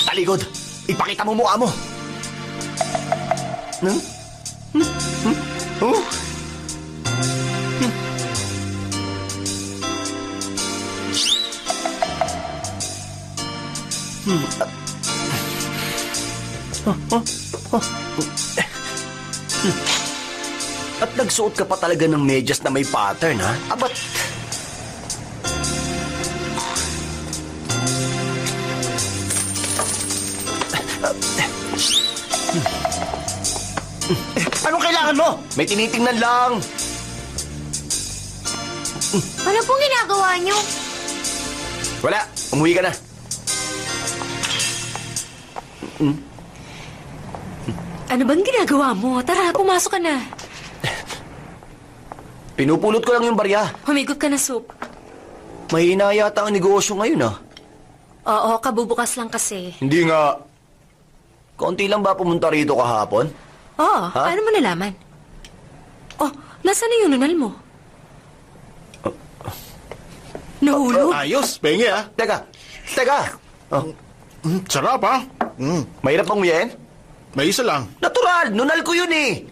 Talikod, ipakita mo mukha mo. Oh? At nagsuot ka pa talaga ng medyas na may pattern, ha? Abat... Anong kailangan mo? May tinitingnan lang. Ano pong ginagawa niyo? Wala, umuwi ka na. Ano bang ginagawa mo? Tara, pumasok ka na. Pinupulot ko lang yung barya. Humigot ka na, Soup. Mahina yata ang negosyo ngayon, ah. Oo, kabubukas lang kasi. Hindi nga. Konti lang ba pumunta rito kahapon? Oo, Ha? paano mo nalaman? Oh, nasaan na yung nunal mo? Nahulog? Ayos, penge ah. Teka. Oh, Sarap ah. mahirap bang uyain? May isa lang. Natural, nunal ko yun eh.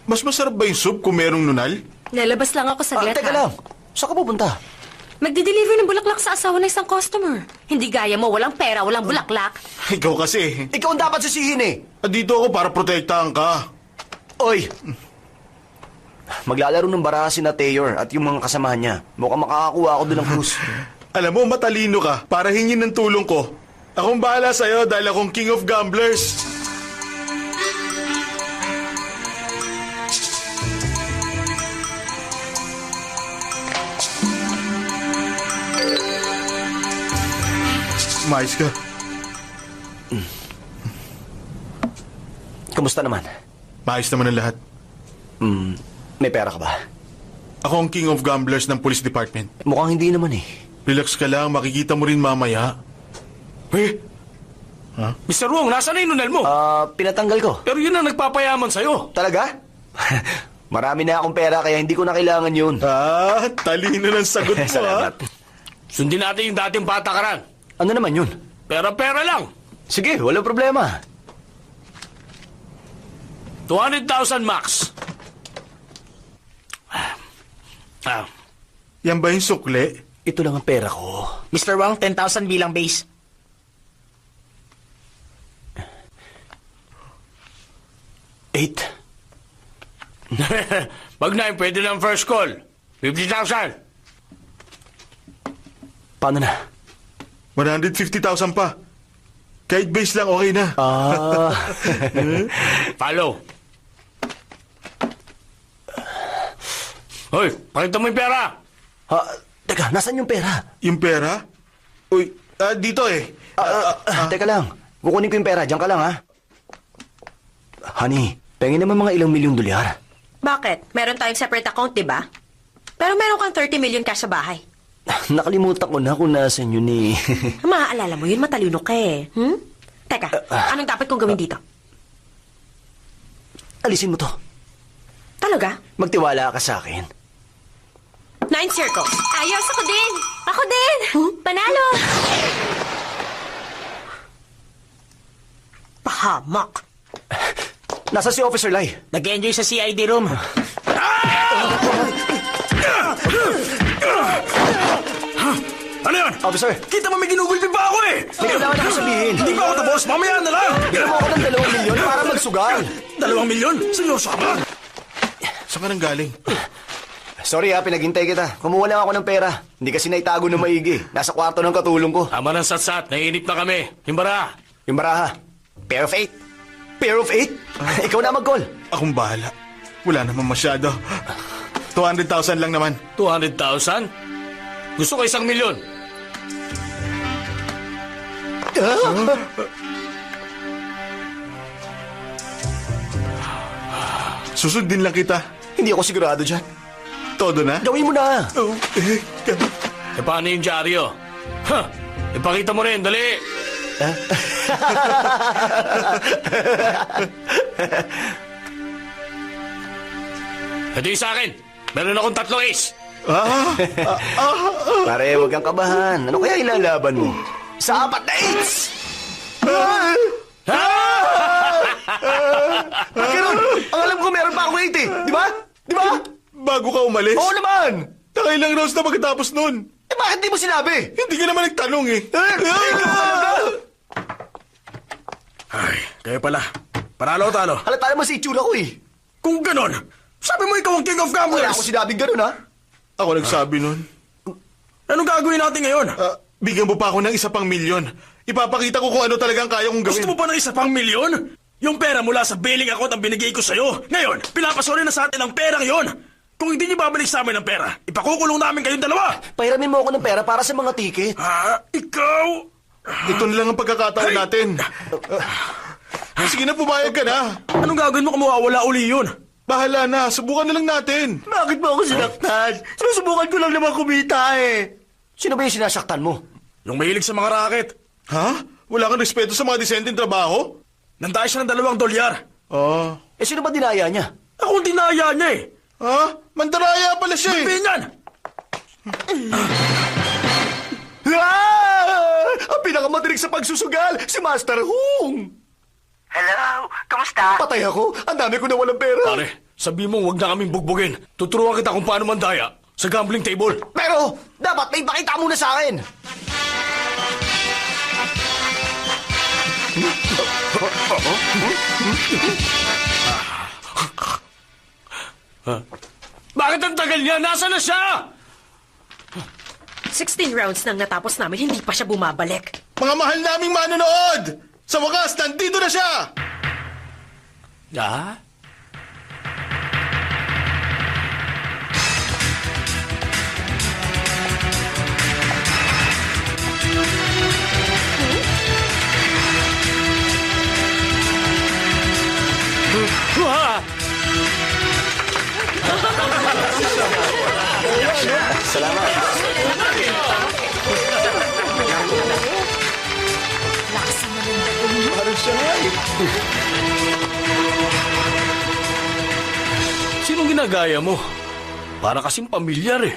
Mas masarap ba yung soup kung merong nunal? Lalabas lang ako saglit, Teka ha? lang, saan ka pupunta? Magdi-deliver ng bulaklak sa asawa ng isang customer. Hindi gaya mo, walang pera, walang bulaklak. Ikaw kasi. Ikaw ang dapat sisihin eh. Dito ako para protektahan ka. Oy! Maglalaro ng baraha si na Tayor at yung mga kasamahan niya. Mukhang makakakuha ako doon ng krus. Alam mo, matalino ka. Para hingin ng tulong ko. Akong bahala sa'yo dahil akong king of gamblers. Mais ka. Kamusta naman? Maayos naman ang lahat. May pera ka ba? Ako ang king of gamblers ng police department. Mukhang hindi naman eh. Relax ka lang, makikita mo rin mamaya. Eh? Mr. Wong, nasaan na yung nunal mo? Pinatanggal ko. Pero yun ang nagpapayaman sa'yo. Talaga? Marami na akong pera kaya hindi ko na kailangan yun. Talino ng sagot mo Salamat. Sundin natin yung dating patakaran. Ano naman yun? Pera-pera lang. Sige, walang problema. 200,000 max. Yan ba yung sukle? Ito lang ang pera ko. Mr. Wong, 10,000 bilang base. Eight. Pag na, pwede ng first call. 50,000. Paano na? 150,000 pa. Kahit base lang, okay na. Follow. Hoy, pakita mo yung pera. Teka, nasan yung pera? Yung pera? Uy, dito eh. Teka lang. Kukunin ko yung pera. Diyan ka lang, ha? Honey, pengin naman mga ilang milyong dolyar. Bakit? Meron tayong separate account, di ba? Pero meron kang 30 million cash sa bahay. Nakalimutan ko na kung nasan yun eh. Maaalala mo yun, matalino ka eh. Teka, anong dapat kong gawin dito? Alisin mo to. Talaga? Magtiwala ka sa akin. 9 circles. Ayos, ako din! Ako din! Panalo! Pahamak. Nasa si Officer Lai? Nag-enjoy sa CID room. Ano yan? Officer, Kita mo may ginugulpi pa ako eh! may kailangan ako sabihin. Hindi pa ako tapos, mamaya na lang! Bigyan mo ako ng 2 milyon para magsugal. 2 milyon? Seryoso ka ba? Saan ka nang galing? Sorry pinaghintay kita. Kumuha lang ako ng pera. Hindi kasi naitago na maigi. Nasa kwarto ng katulong ko. Tama ng satsat, naiinip na kami. Himbara. Yung baraha. Pair of 8. Pair of 8? Ikaw na mag-call. Akong bahala. Wala naman masyado. 200,000 lang naman. 200,000? Gusto ko 1 milyon. Susundin lang kita. Hindi ako sigurado dyan. Todo na? Gawin mo na. Oh, E paano yung dyaryo? Ipakita mo rin, dali. Ito yung sa akin. Meron akong 3 ace. Pare, huwag kang kabahan. Ano kaya ilalaban mo? Sa 4 na 8! Ganun! Ang alam ko meron pa akong 8 eh. Di ba? Di ba? Bago ka umalis? Oo naman! Nakailang rounds na pagkatapos nun. Eh bakit di mo sinabi? Hindi ka naman nagtanong eh. Ay, kayo pala. Panalo o talo? Halata naman si itsura ko eh. Kung ganon, sabi mo ikaw ang king of Wala gamblers! akong sinabing ganun ha. Ako nagsabi nun. Anong gagawin natin ngayon? Bigyan mo pa ako ng 1 pang milyon. Ipapakita ko kung ano talagang kaya kong Gusto gawin. mo pa ng 1 pang milyon? Yung pera mula sa bailing account ang binigay ko sa'yo. Ngayon, pinapasori na sa atin ang perang yon. Kung hindi niyo babalik sa amin ang pera, ipakukulong namin kayong dalawa. Pahiramin mo ako ng pera para sa mga ticket. Ikaw? Ito na lang ang pagkakataon natin. Sige na, pumayag ka na. Anong gagawin mo kung mawawala uli yun? Bahala na, subukan na lang natin. Bakit mo ako sinaktan? Sinusubukan ko lang naman kumita eh. Sino ba yung sinasaktan mo? Yung mahilig sa mga racket. Ha? Wala kang respeto sa mga disenteng trabaho? Nandaya siya ng $2. Oh. Eh sino ba dinaya niya? Ako ang dinaya niya eh. Ha? Mandaraya pala siya eh. Sabihin yan! Ang pinakamatinig sa pagsusugal, si Master Hung! Hello, kamusta? Patay ako. Ang dami ko na walang pera. Pare, sabi mo huwag na kaming bugbugin. Tuturuan kita kung paano mandaya sa gambling table. Pero, dapat may pakita muna sa akin. Bakit ang tagal niya? Nasaan na siya? 16 rounds nang natapos namin, hindi pa siya bumabalik. Mga mahal naming manonood! Sa wakas, nandito na siya! Ah? Sinong ginagaya mo? Para kasing pamilyar eh.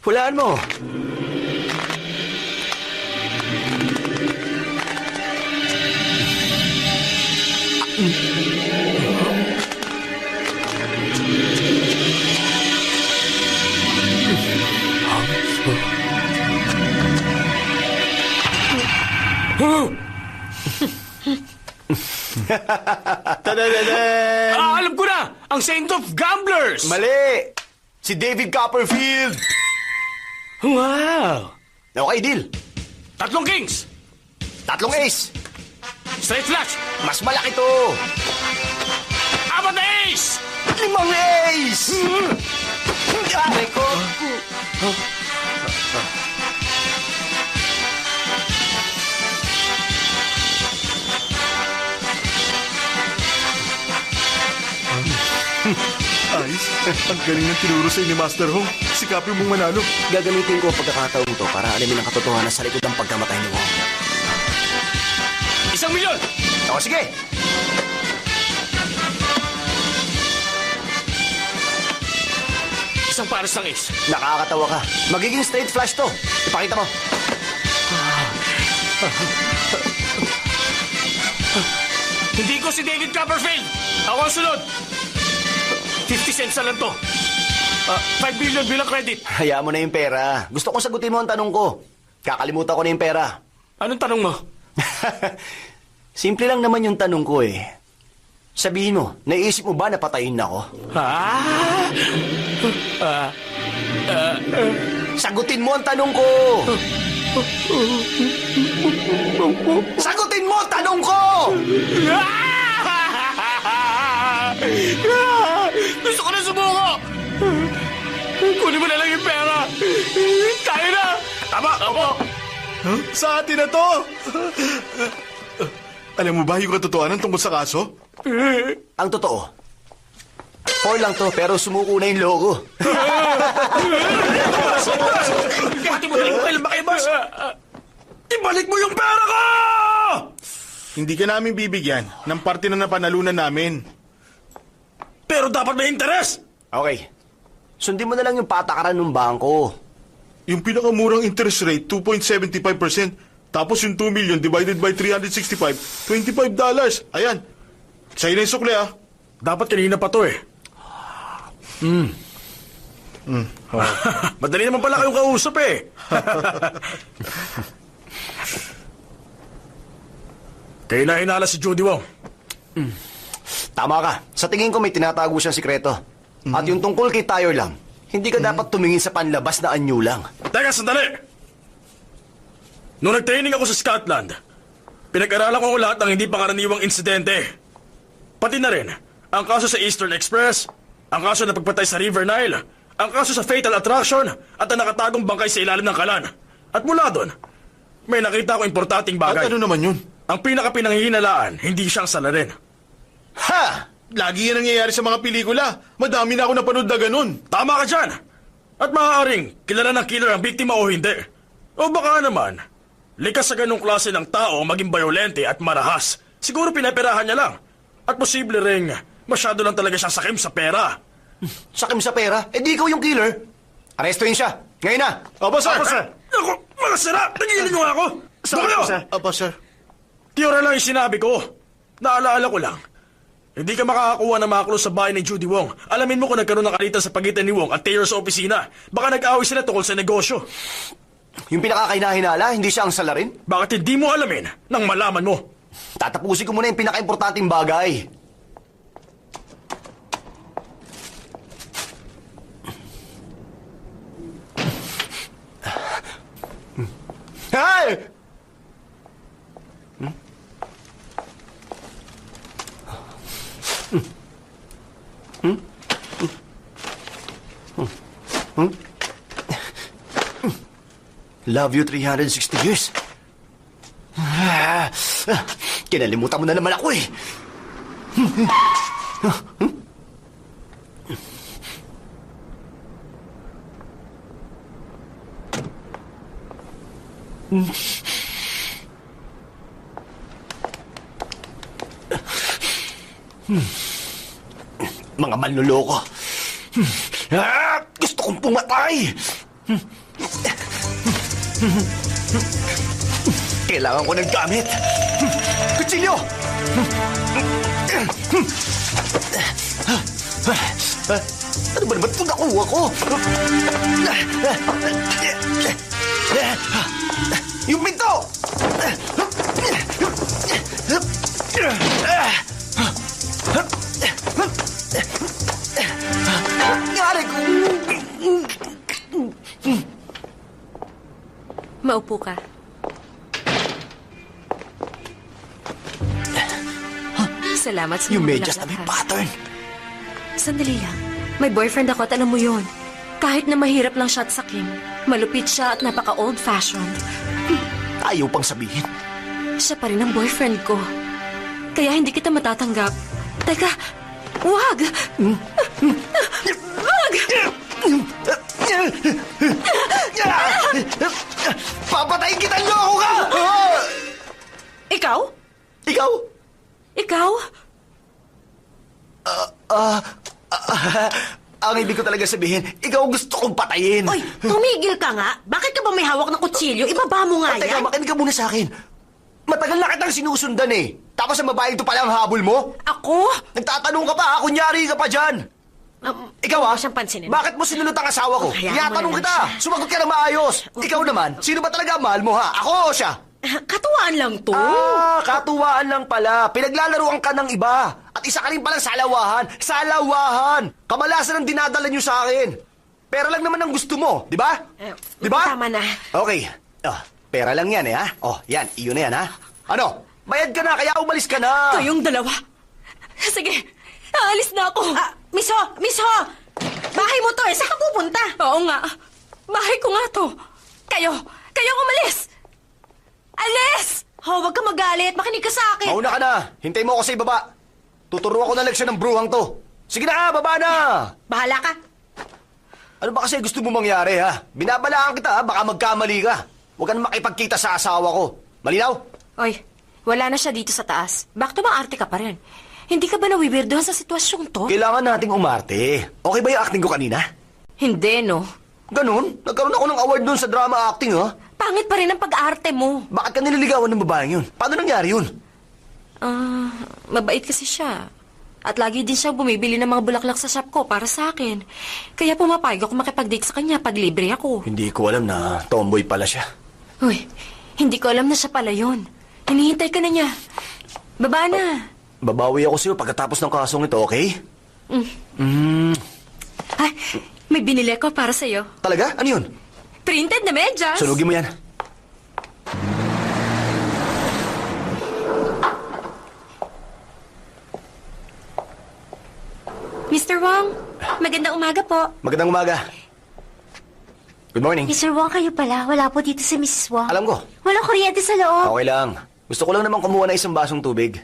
Hulaan mo. Alam ko na! Ang Saint of Gamblers! Mali! Si David Copperfield! Wow! Okay, deal. 3 kings! 3 ace. Straight flush! Mas malaki to. 4 na ace! 5 ace! Yari ko! Ayos. Ang galing ng tinuro sa'yo ni Master Hong. Sikapin mong manalo. Gagamitin ko ang pagkakataon to para alamin ang katotohanan sa likod ng pagkamatay ni Wong. 1 milyon! O, sige! Isang pares ng ace. Nakakatawa ka. Magiging straight flush to. Ipakita mo. Hindi ko si David Copperfield. Ako ang sunod. 50 cents na lang to. 5 billion bilang credit. Hayaan mo na yung pera. Gusto kong sagutin mo ang tanong ko. Kakalimutan ko na yung pera. Anong tanong mo? Simple lang naman yung tanong ko eh. Sabihin mo, naisip mo ba na patayin na ako? Sagutin mo ang tanong ko! Sagutin mo ang tanong ko! Gusto ko na sumuko! Kunin mo na lang yung pera! Tayo na! Tama! Opo! Sa atin na to! Alam mo ba yung katotohanan tungkol sa kaso? Ang totoo, 4 lang to pero sumuko na yung logo. Pati mo na yung kailan ba kayo, boss? Ibalik mo yung pera ko! Hindi ka namin bibigyan ng parte na napanalunan namin. Pero dapat may interes! Okay, sundin mo na lang yung patakaran ng bangko. Yung pinakamurang interest rate, 2.75%. Tapos yung 2 million divided by 365, $25. Ayan. Sa'yo na yung sukli, ah. Dapat kanina pa to eh. Madali naman pala kayong kausap eh. Kayo na hinala si Judy Wong. Tama ka. Sa tingin ko may tinatago siyang sikreto. At yung tungkol kay Tayo lang, hindi ka dapat tumingin sa panlabas na anyo lang. Teka, sandali! Nung nag-training ako sa Scotland, pinag-aralan ko lahat ng hindi pangkaraniwang insidente. Pati na rin, ang kaso sa Eastern Express, ang kaso na pagpatay sa River Nile, ang kaso sa Fatal Attraction, at ang nakatagong bangkay sa ilalim ng kalan. At mula doon, may nakita ko importanteng bagay. At ano naman yun? Ang pinaka-pinanghihinalaan, hindi siyang salarin. Ha! Lagi yan nangyayari sa mga pelikula. Madami na ako napanood na ganun. Tama ka dyan! At maaaring kilala ng killer ang biktima o hindi. O baka naman, likas sa ganong klase ng tao maging bayolente at marahas. Siguro pinaperahan niya lang. At posible ring masyado lang talaga siyang sakim sa pera. Sakim sa pera? Eh di ikaw yung killer. Arestuhin siya. Ngayon na. Opo, sir. Ako, mga sira! Nagiling nyo ako! Bakyo! Opo, sir. Tiyora lang yung sinabi ko. Naalaala ko lang. Hindi ka makakakuha ng makulo sa bahay ni Judy Wong. Alamin mo kung nagkaroon ng kalitan sa pagitan ni Wong at Taylor sa opisina. Baka nag-away sila tungkol sa negosyo. Yung pinakakainahinala, hindi siya ang salarin? Bakit hindi mo alamin nang malaman mo? Tatapusin ko muna yung pinaka-importanting bagay. Hey! Love you 360 years. Kinalimutan mo na naman ako eh. Mga manloloko. Gusto kong pumatay. Kailangan ko ng gamit. Kutsilyo! Ano ba naman ito nakuha ko? Yung pinto! Nangyari ko! Maupo ka. Salamat sa Yung mga medyas na may bulaklak, ha? pattern. sandali lang. May boyfriend ako at alam mo yun. Kahit na mahirap lang siya at sakim, malupit siya at napaka-old-fashioned. Ayaw pang sabihin. Siya pa rin ang boyfriend ko. Kaya hindi kita matatanggap. Teka, wag! Wag! Papatayin kita, loko ka! Ikaw? Ikaw? Ikaw? Ang ibig ko talaga sabihin, ikaw gusto kong patayin. Oy, tumigil ka nga. Bakit ka ba may hawak na kutsilyo? Ibaba mo nga Teka, yan. makinig ka muna sa akin. Matagal na kitang sinusundan eh. Tapos ang babaeng to pala ang habol mo? Ako? Nagtatanong ka pa ha? Kunyari ka pa dyan. Ikaw huwag ha? mo siyang pansinin. Bakit mo sinulot ang asawa ko? Hayaan mo Iyatanong na kita. lang siya. Sumagot ka na maayos. Ikaw naman, sino ba talaga ang mahal mo ha? Ako o siya? Katuwaan lang to. Katuwaan lang pala. Pinaglalaruan ka ng iba. At isa ka rin palang salawahan. Salawahan! Kamalasan ang dinadala niyo sa akin. Pera lang naman ang gusto mo, di ba? Di ba? Tama na. Okay. Pera lang yan eh ha? Yan. Iyon na yan ha? Ano? Bayad ka na, kaya umalis ka na. Kayong dalawa. Sige, aalis na ako. Miss Ho! Miss Ho! Bahay mo to eh. Saan ka pupunta? Oo nga. Bahay ko nga to. Kayo umalis! Alis! Ho, wag ka magalit. Makinig ka sa akin. Mauna ka na. Hintay mo ako sa ibaba. Tuturuan ko ng leksyon ng bruhang to. Sige na, baba na! Bahala ka. Ano ba kasi gusto mo mangyari ha? Binabalaan kita ha, baka magkamali ka. Huwag ka na makipagkita sa asawa ko. Malinaw? Oy, wala na siya dito sa taas. Bakit maarte ka pa rin? Hindi ka ba nawiwirdohan sa sitwasyong to? Kailangan nating umarte. Okay ba yung acting ko kanina? Hindi, no? Ganun? Nagkaroon ako ng award doon sa drama acting ha? Pangit pa rin ang pag-arte mo. Bakit ka nililigawan ng babaeng yun? Paano nangyari yun? Mabait kasi siya. At lagi din siya bumibili ng mga bulaklak sa shop ko para sa akin. Kaya pumapayag ako makipag-date sa kanya pag libre ako. Hindi ko alam na tomboy pala siya. Uy, hindi ko alam na siya pala yun. Hinihintay ka na niya. Baba na. Babawi ako sa'yo pagkatapos ng kasong ito, okay? Ay, may binili ko para sa'yo. Talaga? Ano yun? Printed na medyas. Sunugin mo yan. Mr. Wong, magandang umaga po. Magandang umaga. Good morning. Mr. Wong, kayo pala. Wala po dito si Mrs. Wong. Alam ko. Walang kuryente sa loob. Okay lang. Gusto ko lang naman kumuha ng isang basong tubig.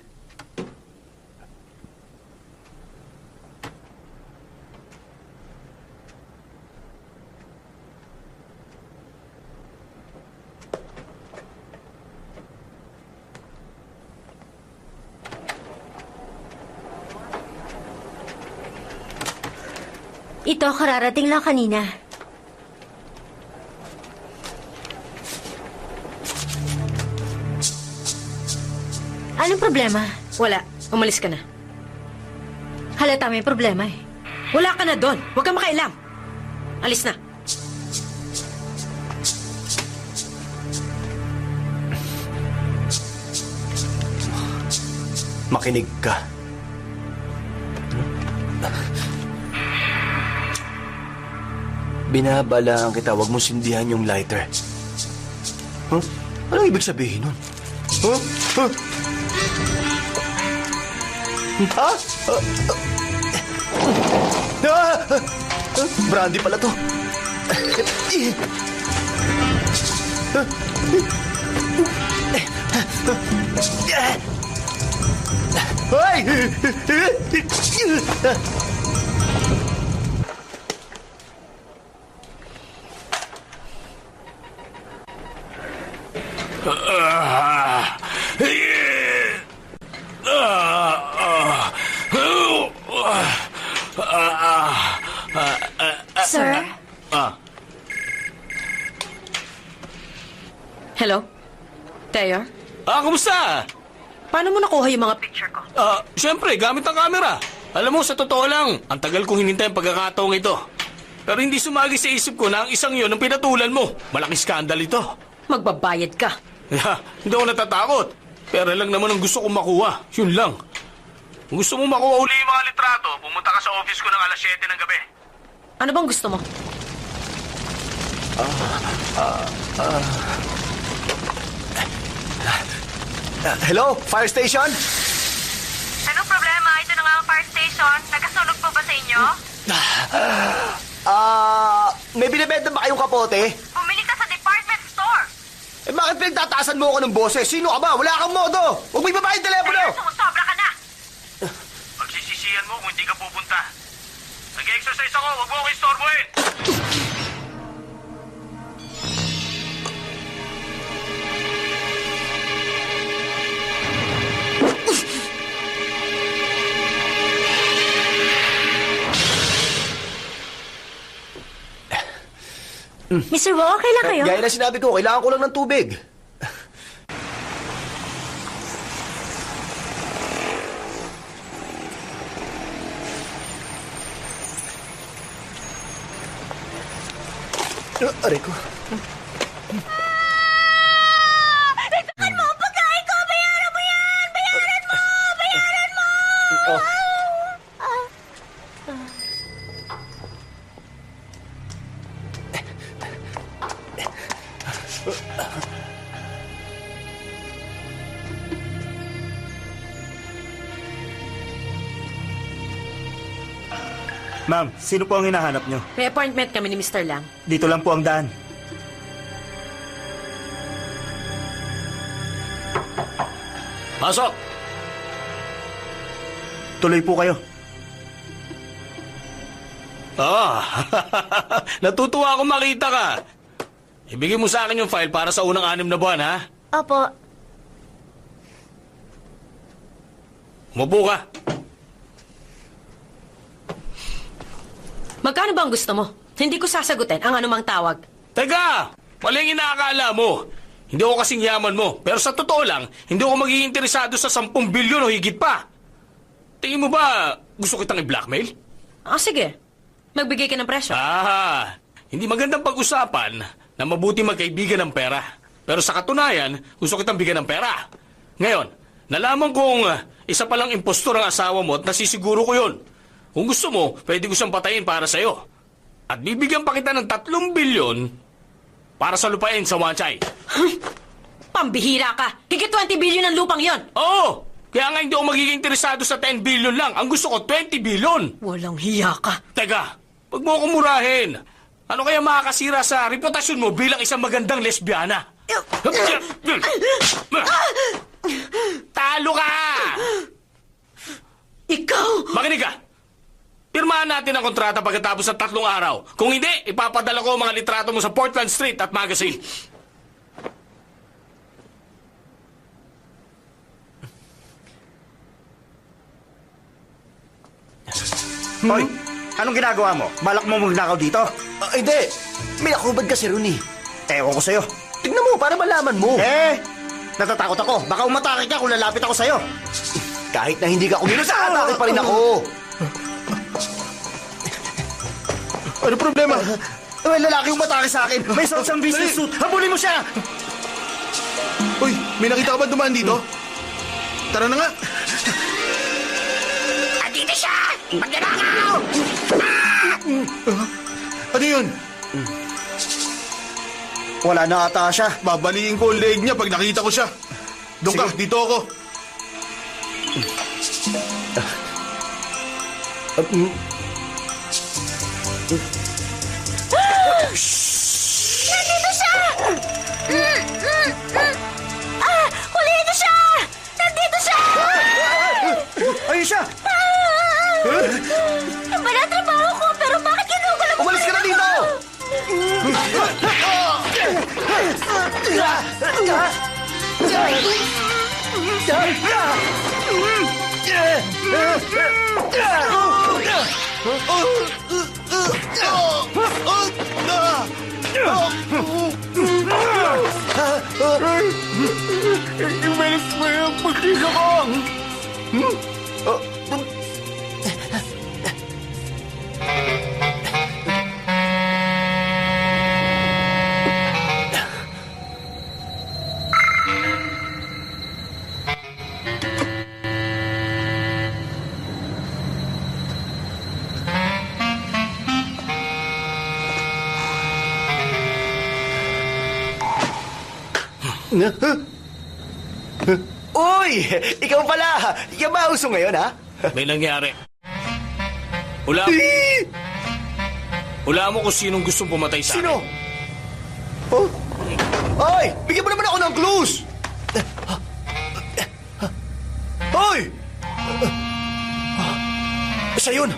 Ito, kararating lang kanina. Anong problema? Wala. Umalis ka na. Halata may problema eh. Wala ka na doon. Huwag kang makailam. Alis na. Makinig ka. Binabalaan kita, huwag mong sindihan yung lighter. Huh? Anong ibig sabihin nun? Huh? Huh? Ha? Brandy pala to. Hoy! Sir? Hello? Taylor? Kumusta? Paano mo nakuha yung mga picture ko? Siyempre, gamit ang camera. Alam mo, sa totoo lang, ang tagal kong hinintay ang pagkakataong ito. Pero hindi sumagi sa isip ko na ang isang yun ang pinatulan mo. Malaking skandal ito. Magbabayad ka. Hindi ako natatakot. Pera lang naman ang gusto kong makuha. Yun lang. Kung gusto mo makuha uli yung mga litrato, pumunta ka sa office ko ng alas 7 ng gabi. Ano bang gusto mo? Hello? Fire station? Anong problema? Ito na nga ang fire station? Nagkasunog pa ba sa inyo? May binibenta ba kayong kapote? Bumili ka sa department store. Eh bakit pinagtataasan mo ako ng boses? Sino ka ba? Wala kang modo! Huwag mo ibaba yung telepono! Kaya sumusobra ka na. Pagsisisihan mo kung hindi ka pupunta. Nag-exercise ako, huwag mo ako istorbohin. Mr. Wong, okay lang kayo? Gaya na sinabi ko, kailangan ko lang ng tubig. Aray ko. Itukan mo ang pagkain ko! Bayaran mo yan! Bayaran mo! Bayaran mo! Oh. Ma'am, sino po ang hinahanap nyo? May appointment kami ni Mr. Lang. Dito lang po ang daan. Pasok! Tuloy po kayo. Natutuwa akong makita ka. Ibigay mo sa akin yung file para sa unang 6 na buwan, ha? Opo. Umupo ka. Magkano ba ang gusto mo? Hindi ko sasagutin ang anumang tawag. Teka! Maling inaakala mo. Hindi ako kasing yaman mo. Pero sa totoo lang, hindi ako magiging interesado sa 10 bilyon o higit pa. Tingin mo ba gusto kitang i-blackmail? Sige. Magbigay ka ng presyo. Hindi magandang pag-usapan na mabuti magkaibigan ng pera. Pero sa katunayan, gusto kitang bigyan ng pera. Ngayon, nalaman kong isa palang impostor ang asawa mo at nasisiguro ko yun. Kung gusto mo, pwede ko siyang patayin para sa'yo. At bibigyan pa kita ng 3 bilyon para sa lupain sa Wanchay. Pambihira ka! Higit 20 billion ang lupang yon! Oo! Kaya nga hindi ako magiging interesado sa 10 billion lang. Ang gusto ko, 20 billion! Walang hiya ka. Teka, wag mo akong murahin. Ano kaya makakasira sa reputasyon mo bilang isang magandang lesbiana? Talo ka! Ikaw! Makinig ka! Pirmahan natin ang kontrata pagkatapos ng 3 araw. Kung hindi, ipapadala ko ang mga litrato mo sa Portland Street at Magazine. Hoy, anong ginagawa mo? Balak mo magnakaw dito? Hindi. May nakubad kasi ron eh. Ewan ko sa'yo. Tignan mo, para malaman mo. Natatakot ako. Baka umatake ka kung lalapit ako sa'yo. Kahit na hindi ka kumilos, atake pa rin ako. Ano problema? May lalaki umatake sa akin. May suot siyang business suit. Habulin mo siya! Uy, may nakita ka ba dumaan dito? Tara na nga. Andito siya! Magnanakaw! Ano yun? Wala na ata siya. Babaliin ko ang leg niya pag nakita ko siya. Doon ka, dito ako. Nandito siya! Huliin niyo siya! Nandito siya! Ayun siya! Manatrabaho ko, pero bakit ginugulo mo? Umalis ka na dito! Imelis mo yung pagkisa ko! Uy! Ikaw pala! Yan ba uso ngayon, ha? May nangyari. Hula mo kung sinong gustong pumatay sa Sino? akin. Oh? Ay! Bigyan mo naman ako ng clues! Hoy! Siya yun!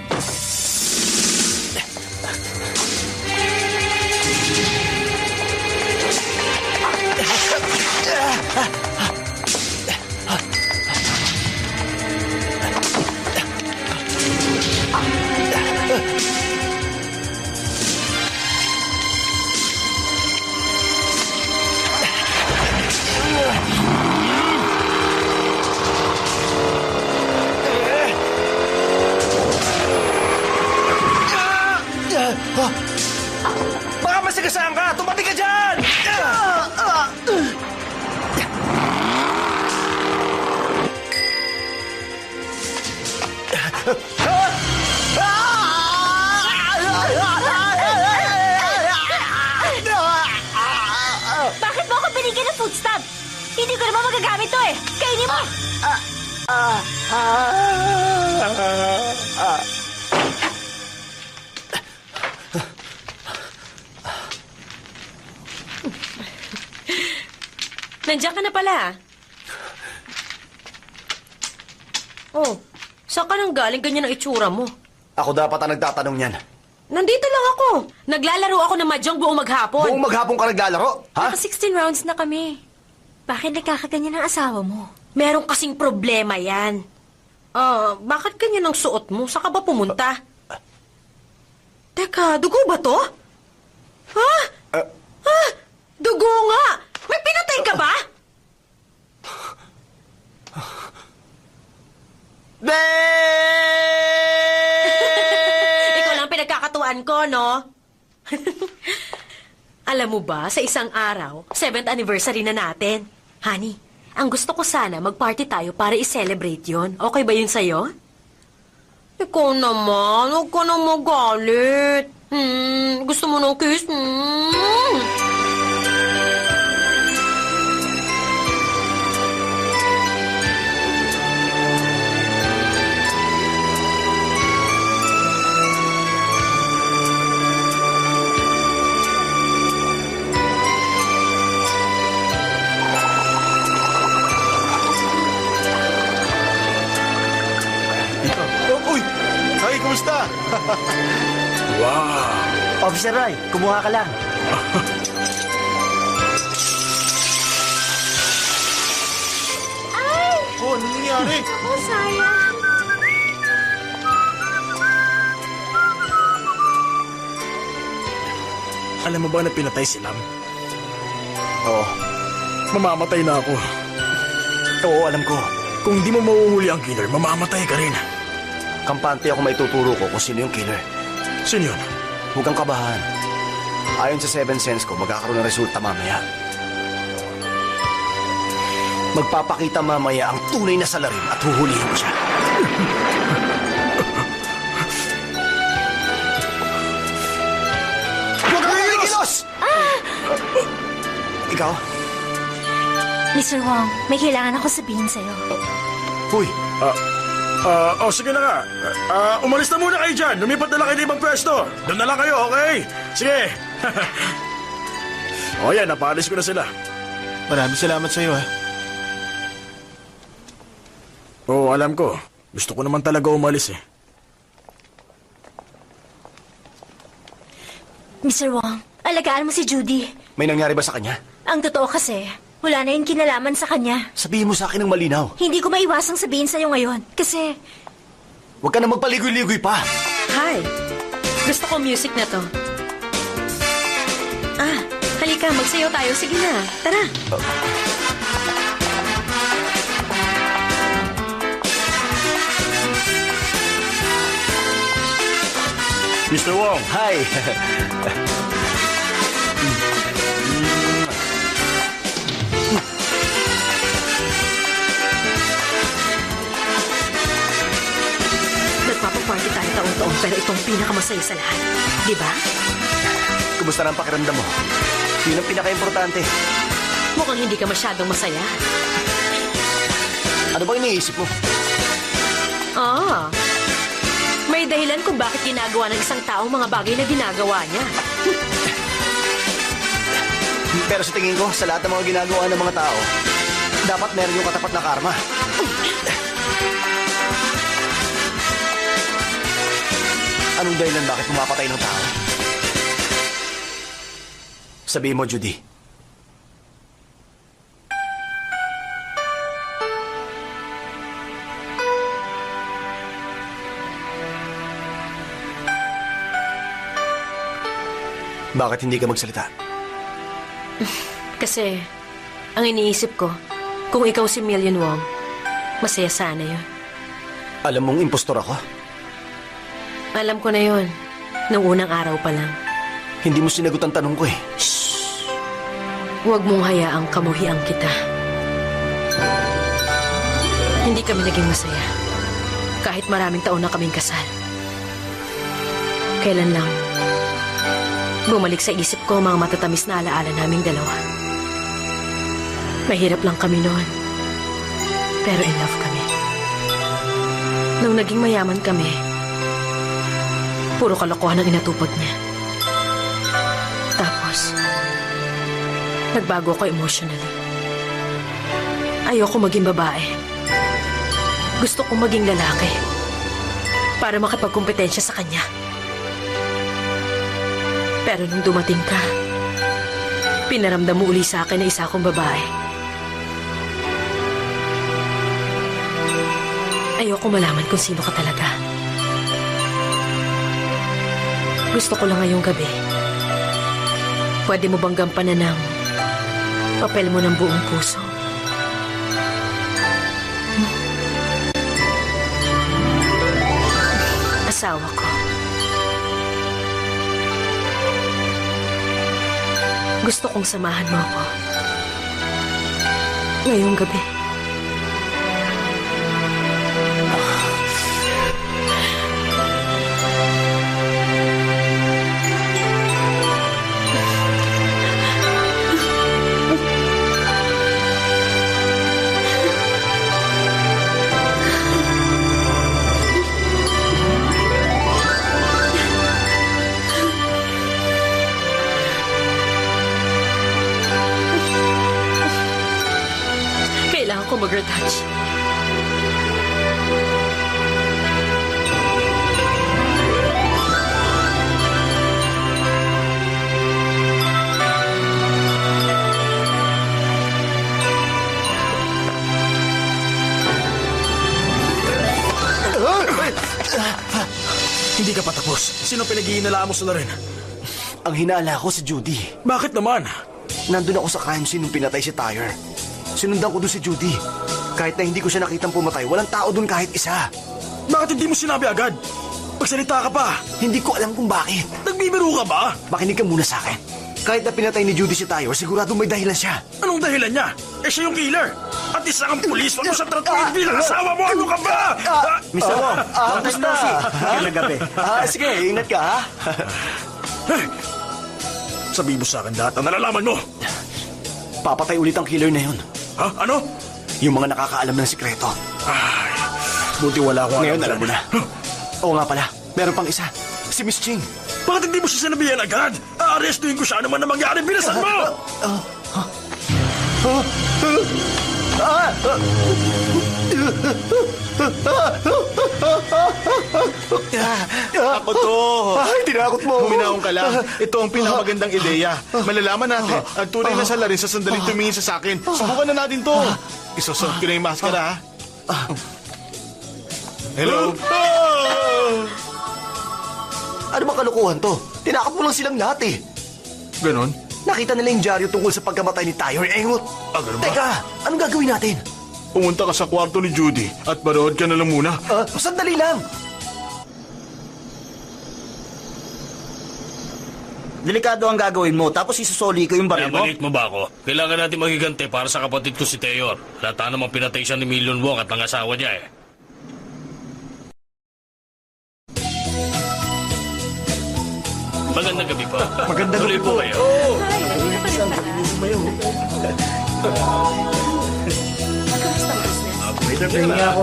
Baka masagasaan ka! Tumabi ka dyan! Bakit mo ako binigyan ng food stamp? Hindi ko naman magagamit to eh. Kainin mo! Nandiyan ka na pala. Oh, saan ka nang galing ganyan ang itsura mo? Ako dapat ang nagtatanong niyan. Nandito lang ako. Naglalaro ako ng mahjong buong maghapon. Buong maghapon ka naglalaro, ha? Naka 16 rounds na kami. Bakit nagkakaganyan ang asawa mo? Meron kasing problema yan. Bakit ganyan ang suot mo? Saan ka ba pumunta? Teka, dugo ba to? Ha? Dugo nga! May pinatay ka ba? Ikaw lang pinagkakatuan ko, no? Alam mo ba, sa isang araw, 7th anniversary na natin. Honey, ang gusto ko sana mag-party tayo para i-celebrate yon. Okay ba yun sa'yo? Ikaw naman, huwag ka nang magalit. Gusto mo ng kiss? Uy! Ay, kumusta? Wow! Officer Ray, kumuha ka lang. Oh, ano nangyari? Ako, sayang. Alam mo ba na pinatay si Lam? Oo. Mamamatay na ako. Oo, alam ko. Kung di mo mauhuli ang killer, mamamatay ka rin. Kampante ako may tuturo ko kung sino yung killer. Sino yun? Huwag kang kabahan. Ayon sa 7 Sense ko, magkakaroon ng resulta mamaya. Magpapakita mamaya ang tunay na salarin at huhulihin ko siya. Huwag kang kikilos! Ikaw? Mr. Wong, may kailangan ako sabihin sa'yo. Uy, Sige na nga. Umalis na muna kayo dyan. Lumipat na lang kayo ng ibang pwesto. Doon na lang kayo, okay? Sige. Yan, napaalis ko na sila. Maraming salamat sa'yo, ha? Oo, alam ko. Gusto ko naman talaga umalis eh. Mr. Wong, alagaan mo si Judy. may nangyari ba sa kanya? Ang totoo kasi, wala na yung kinalaman sa kanya. Sabihin mo sa akin ng malinaw. Hindi ko maiwasang sabihin sa'yo ngayon. Kasi, Huwag ka na magpaligoy-ligoy pa. Hi. Gusto ko music na to. Halika, magsayaw tayo. Sige na, tara. Mr. Wong, Hi. Nagpapaparty tayo taon-taon pero itong pinakamasaya sa lahat. Di ba? Kumusta na ang pakiramdam mo? Yun ang pinaka-importante. Mukhang hindi ka masyadong masaya. Ano bang iniisip mo? Ah, may dahilan kung bakit ginagawa ng isang tao mga bagay na ginagawa niya. Pero sa tingin ko, sa lahat ng mga ginagawa ng mga tao, dapat meron yung katapat na karma. Anong dahilan bakit pumapatay ng tao? Sabihin mo, Judy. Bakit hindi ka magsalita? Kasi, ang iniisip ko, kung ikaw si Million Wong, masaya sana yun. Alam mong impostor ako? Alam ko na yun, nung unang araw pa lang. Hindi mo sinagot ang tanong ko eh. Huwag mong hayaang kamuhian kita. Hindi kami naging masaya. Kahit maraming taon na kaming kasal. Kailan lang, bumalik sa isip ko ang mga matatamis na alaala naming dalawa. Mahirap lang kami noon. Pero in love kami. Nung naging mayaman kami, puro kalokohan ang inatupag niya. Tapos, nagbago ako emotionally. Ayoko maging babae. Gusto kong maging lalaki. Para makapagkumpetensya sa kanya. Pero nung dumating ka, pinaramdam mo uli sa akin na isa akong babae. Ayoko malaman kung sino ka talaga. Gusto ko lang ngayong gabi. Pwede mo bang gampanan ng papel mo ng buong puso? Asawa ko. Gusto kong samahan mo ako. Ngayong gabi. Kailangan ko mag-retouch. Hindi ka pa tapos. Sino pinag-iinalaan mo sa rin? Ang hinala ko si Judy. Bakit naman? Nandun ako sa crime scene nung pinatay si Tyre. Sinundan ko doon si Judy. Kahit na hindi ko siya nakitang pumatay, walang tao doon kahit isa. Bakit hindi mo sinabi agad? Magsalita ka pa. Hindi ko alam kung bakit. Nagbibiro ka ba? Makinig ka muna sa akin. Kahit na pinatay ni Judy si Tyre, sigurado may dahilan siya. Anong dahilan niya? Eh siya yung killer. At isa kang pulis, wag mo siya tratuin bilang asawa mo. Ano ka ba? Mr. Wong, long time no see. Magandang gabi. Sige, ingat ka ha. Sabihin mo sa akin lahat ang nalalaman mo. Papatay ulit ang killer na yun. Ha? Ano? Yung mga nakakaalam ng sikreto. Ay, buti wala akong Ngayon alam mo na. Oo nga pala, meron pang isa. Si Miss Ching. Bakit hindi mo siya sinabihan agad? Aarestuin ko siya. Ano man na mangyari, binasan mo! Ako to. Ay, tinakot mo. Huminahon ka lang. Ito ang pinakamagandang ideya. Malalaman natin ang tunay na salarin sa sandaling tumingin sa akin. Subukan na natin to. Isusuot ko na yung maskara, ha? Hello? Ano bang kalukuhan to? Tinakot mo lang silang lahat eh. Ganon? Nakita nila yung dyaryo tungkol sa pagkamatay ni Tyre Engot. Ganun ba? Teka, anong gagawin natin? Pumunta ka sa kwarto ni Judy at manood ka na lang muna. Sandali lang. Delikado ang gagawin mo, tapos isusoli ko yung baril mo. Maliit mo ba ako? Kailangan natin magigante para sa kapatid ko si Teyor. Lata namang pinatay siya ni Million Wong at ang asawa niya eh. Magandang gabi po. Magandang Tuloy gabi po po. kayo. Waiter, tingnan ako.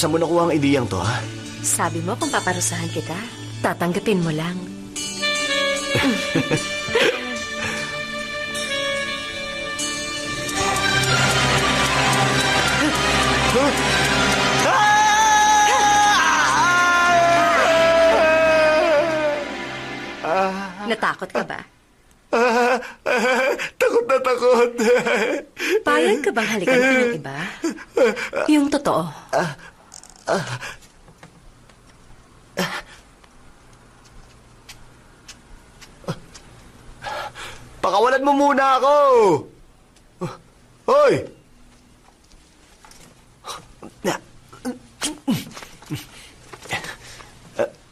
Saan mo nakuha ang ideyang to, ha? Sabi mo kung paparusahan kita, tatanggapin mo lang. Natakot ka ba? Takot na takot. Payag ka bang halikan ka ng iba? Yung totoo. Pakawalan mo muna ako! Hoy!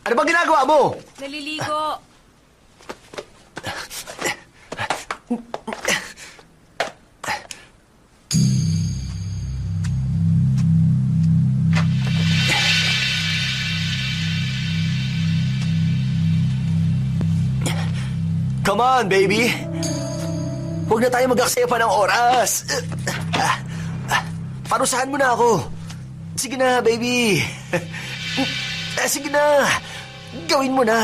Ano ba ginagawa mo? Naliligo. Come on, baby. Huwag na tayo mag-aksaya pa ng oras. Parusahan mo na ako. Sige na, baby. Sige na. Gawin mo na.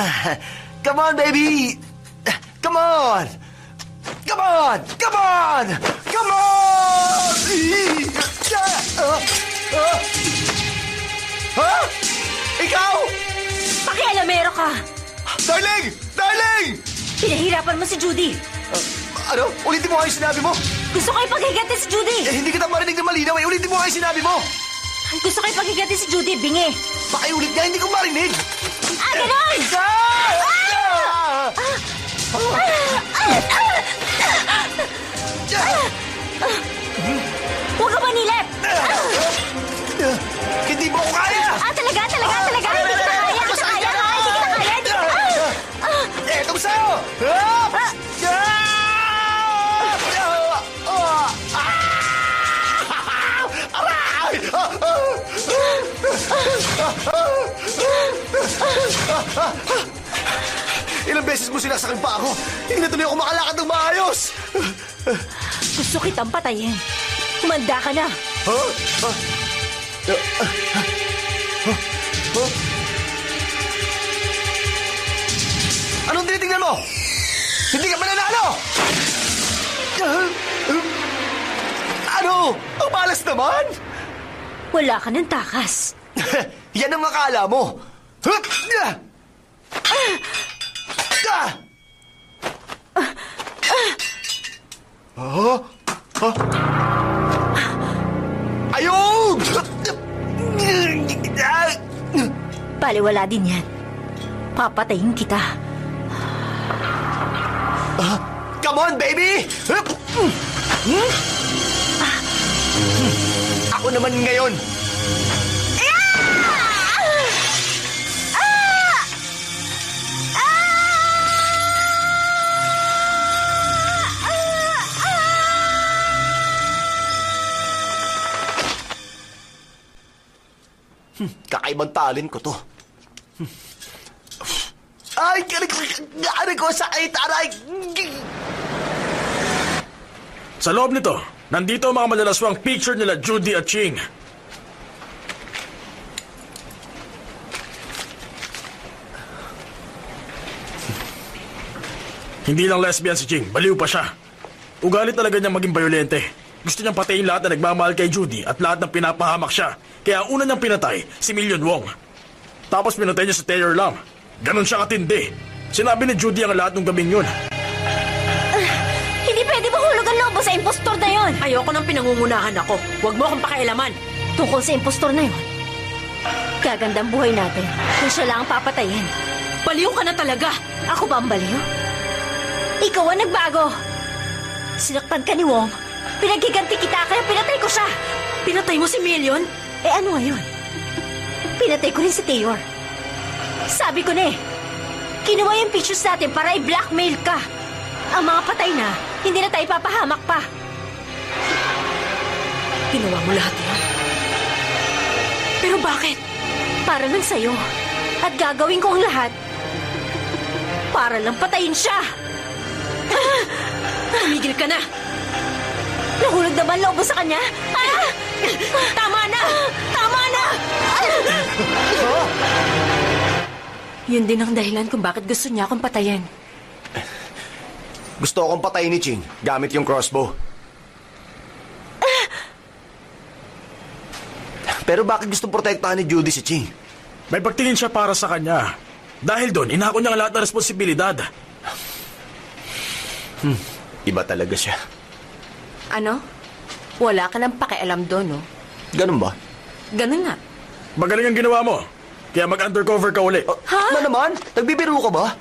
Come on, baby. Come on. Come on. Come on. Come on. Ha? Ikaw? Pakialamero ka! Darling! Darling! Pinahirapan mo si Judy. Ano? Ulitin mo nga yung sinabi mo. Gusto ko ipaghiganti si Judy. Hindi kita marinig na malinaw eh. Ulitin mo nga yung sinabi mo. Gusto ko ipaghiganti si Judy, bingi. Pakiulit nga, hindi ko marinig. Ganon! Huwag ka manilip! Hindi mo ako kaya! Talaga! Hindi kita kaya! Hindi kita kaya! Eto sa'yo! Ilang beses mo sinasakal pa ako. Hindi na tuloy ako makalakad ng maayos. Gusto kitang patayin. Humanda ka na. Anong tinitingnan mo? Hindi ka mananalo! Ano? Ang malas naman! Wala ka ng takas. Yan ang akala mo. Ayun! Baliwala din yan. Papatayin kita. Come on, baby! Ako naman ngayon. Kakaibang talent ko to. Ay, aray ko, sakit, aray! Sa loob nito, nandito ang mga malalaswang picture nila Judy at Ching. Hindi lang lesbian si Ching, baliw pa siya. Ugali talaga niyang maging bayolente. Gusto niyang patayin lahat na nagmamahal kay Judy at lahat ng pinapahamak siya. Kaya ang una niyang pinatay, si Million Wong. Tapos pinatay niya si Taylor Lam. Ganon siya katindi. Sinabi ni Judy ang lahat ng gabing yun. Hindi pwede mahulog ang lobo sa impostor na yon. Ayoko nang pinangungunahan ako. Huwag mo akong pakialaman. Tungkol sa impostor na yon, gagandang buhay natin kung siya lang ang papatayin. Baliw ka na talaga. Ako ba ang baliw? Ikaw ang nagbago. Sinaktan ka ni Wong. Pinaghiganti kita kaya pinatay ko siya. Pinatay mo si Million? Ano ngayon? Pinatay ko rin si Taylor. Sabi ko na kinuha yung pictures natin para i-blackmail ka. Ang mga patay na, hindi na tayo papahamak pa. Ginawa mo lahat yan. Pero bakit? Para lang sa'yo. At gagawin ko ang lahat para lang patayin siya. Tumigil ka na. Nahulog naman lobo sa kanya. Tama na! Tama na! Yun din ang dahilan kung bakit gusto niya akong patayin. Gusto akong patayin ni Ching gamit yung crossbow. Pero bakit gusto protektahan ni Judy si Ching? May pagtingin siya para sa kanya. Dahil doon, inako niya ang lahat ng responsibilidad. Iba talaga siya. Ano? Wala ka nang pakialam doon, no? Ganun ba? Ganun nga. Magaling ang ginawa mo. Kaya mag-undercover ka uli. Ano naman? Nagbibiro ka ba?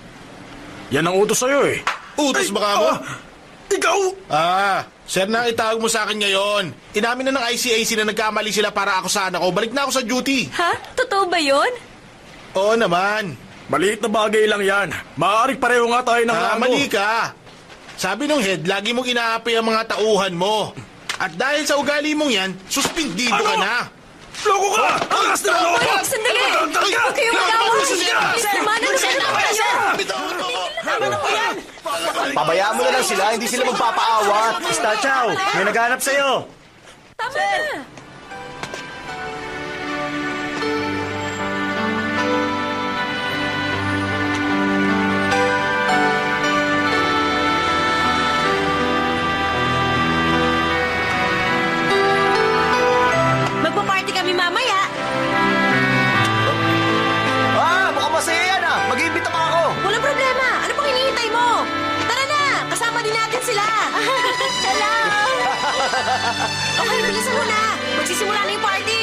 Yan ang utos sa'yo eh. Utos ba ka mo? Ikaw! Sir na itawag mo sa akin ngayon. Inamin na ng ICAC na nagkamali sila para ako sana ko. Balik na ako sa duty. Ha? Totoo ba yun? Oo naman. Maliit na bagay lang yan. Maaaring pareho nga tayo ng rango. Mali ka. Sabi nung head, lagi mong inaapi ang mga tauhan mo. At dahil sa ugali mong yan, suspindido ka na. Loko ka! Angas na loko! Sandali! Huwag kayong mag-away! Tamanan na sila kayo! Pabayaan mo na lang sila, hindi sila magpapaawat. Star Chow, may naghanap sa'yo. Tama na! Magpa-party kami mamaya. Mukhang masaya yan Mag-iimbita pa ako. Walang problema. Ano pang hinihintay mo? Tara na! Kasama din natin sila. Hello! Okay, bilisan mo na. Magsisimula na yung party.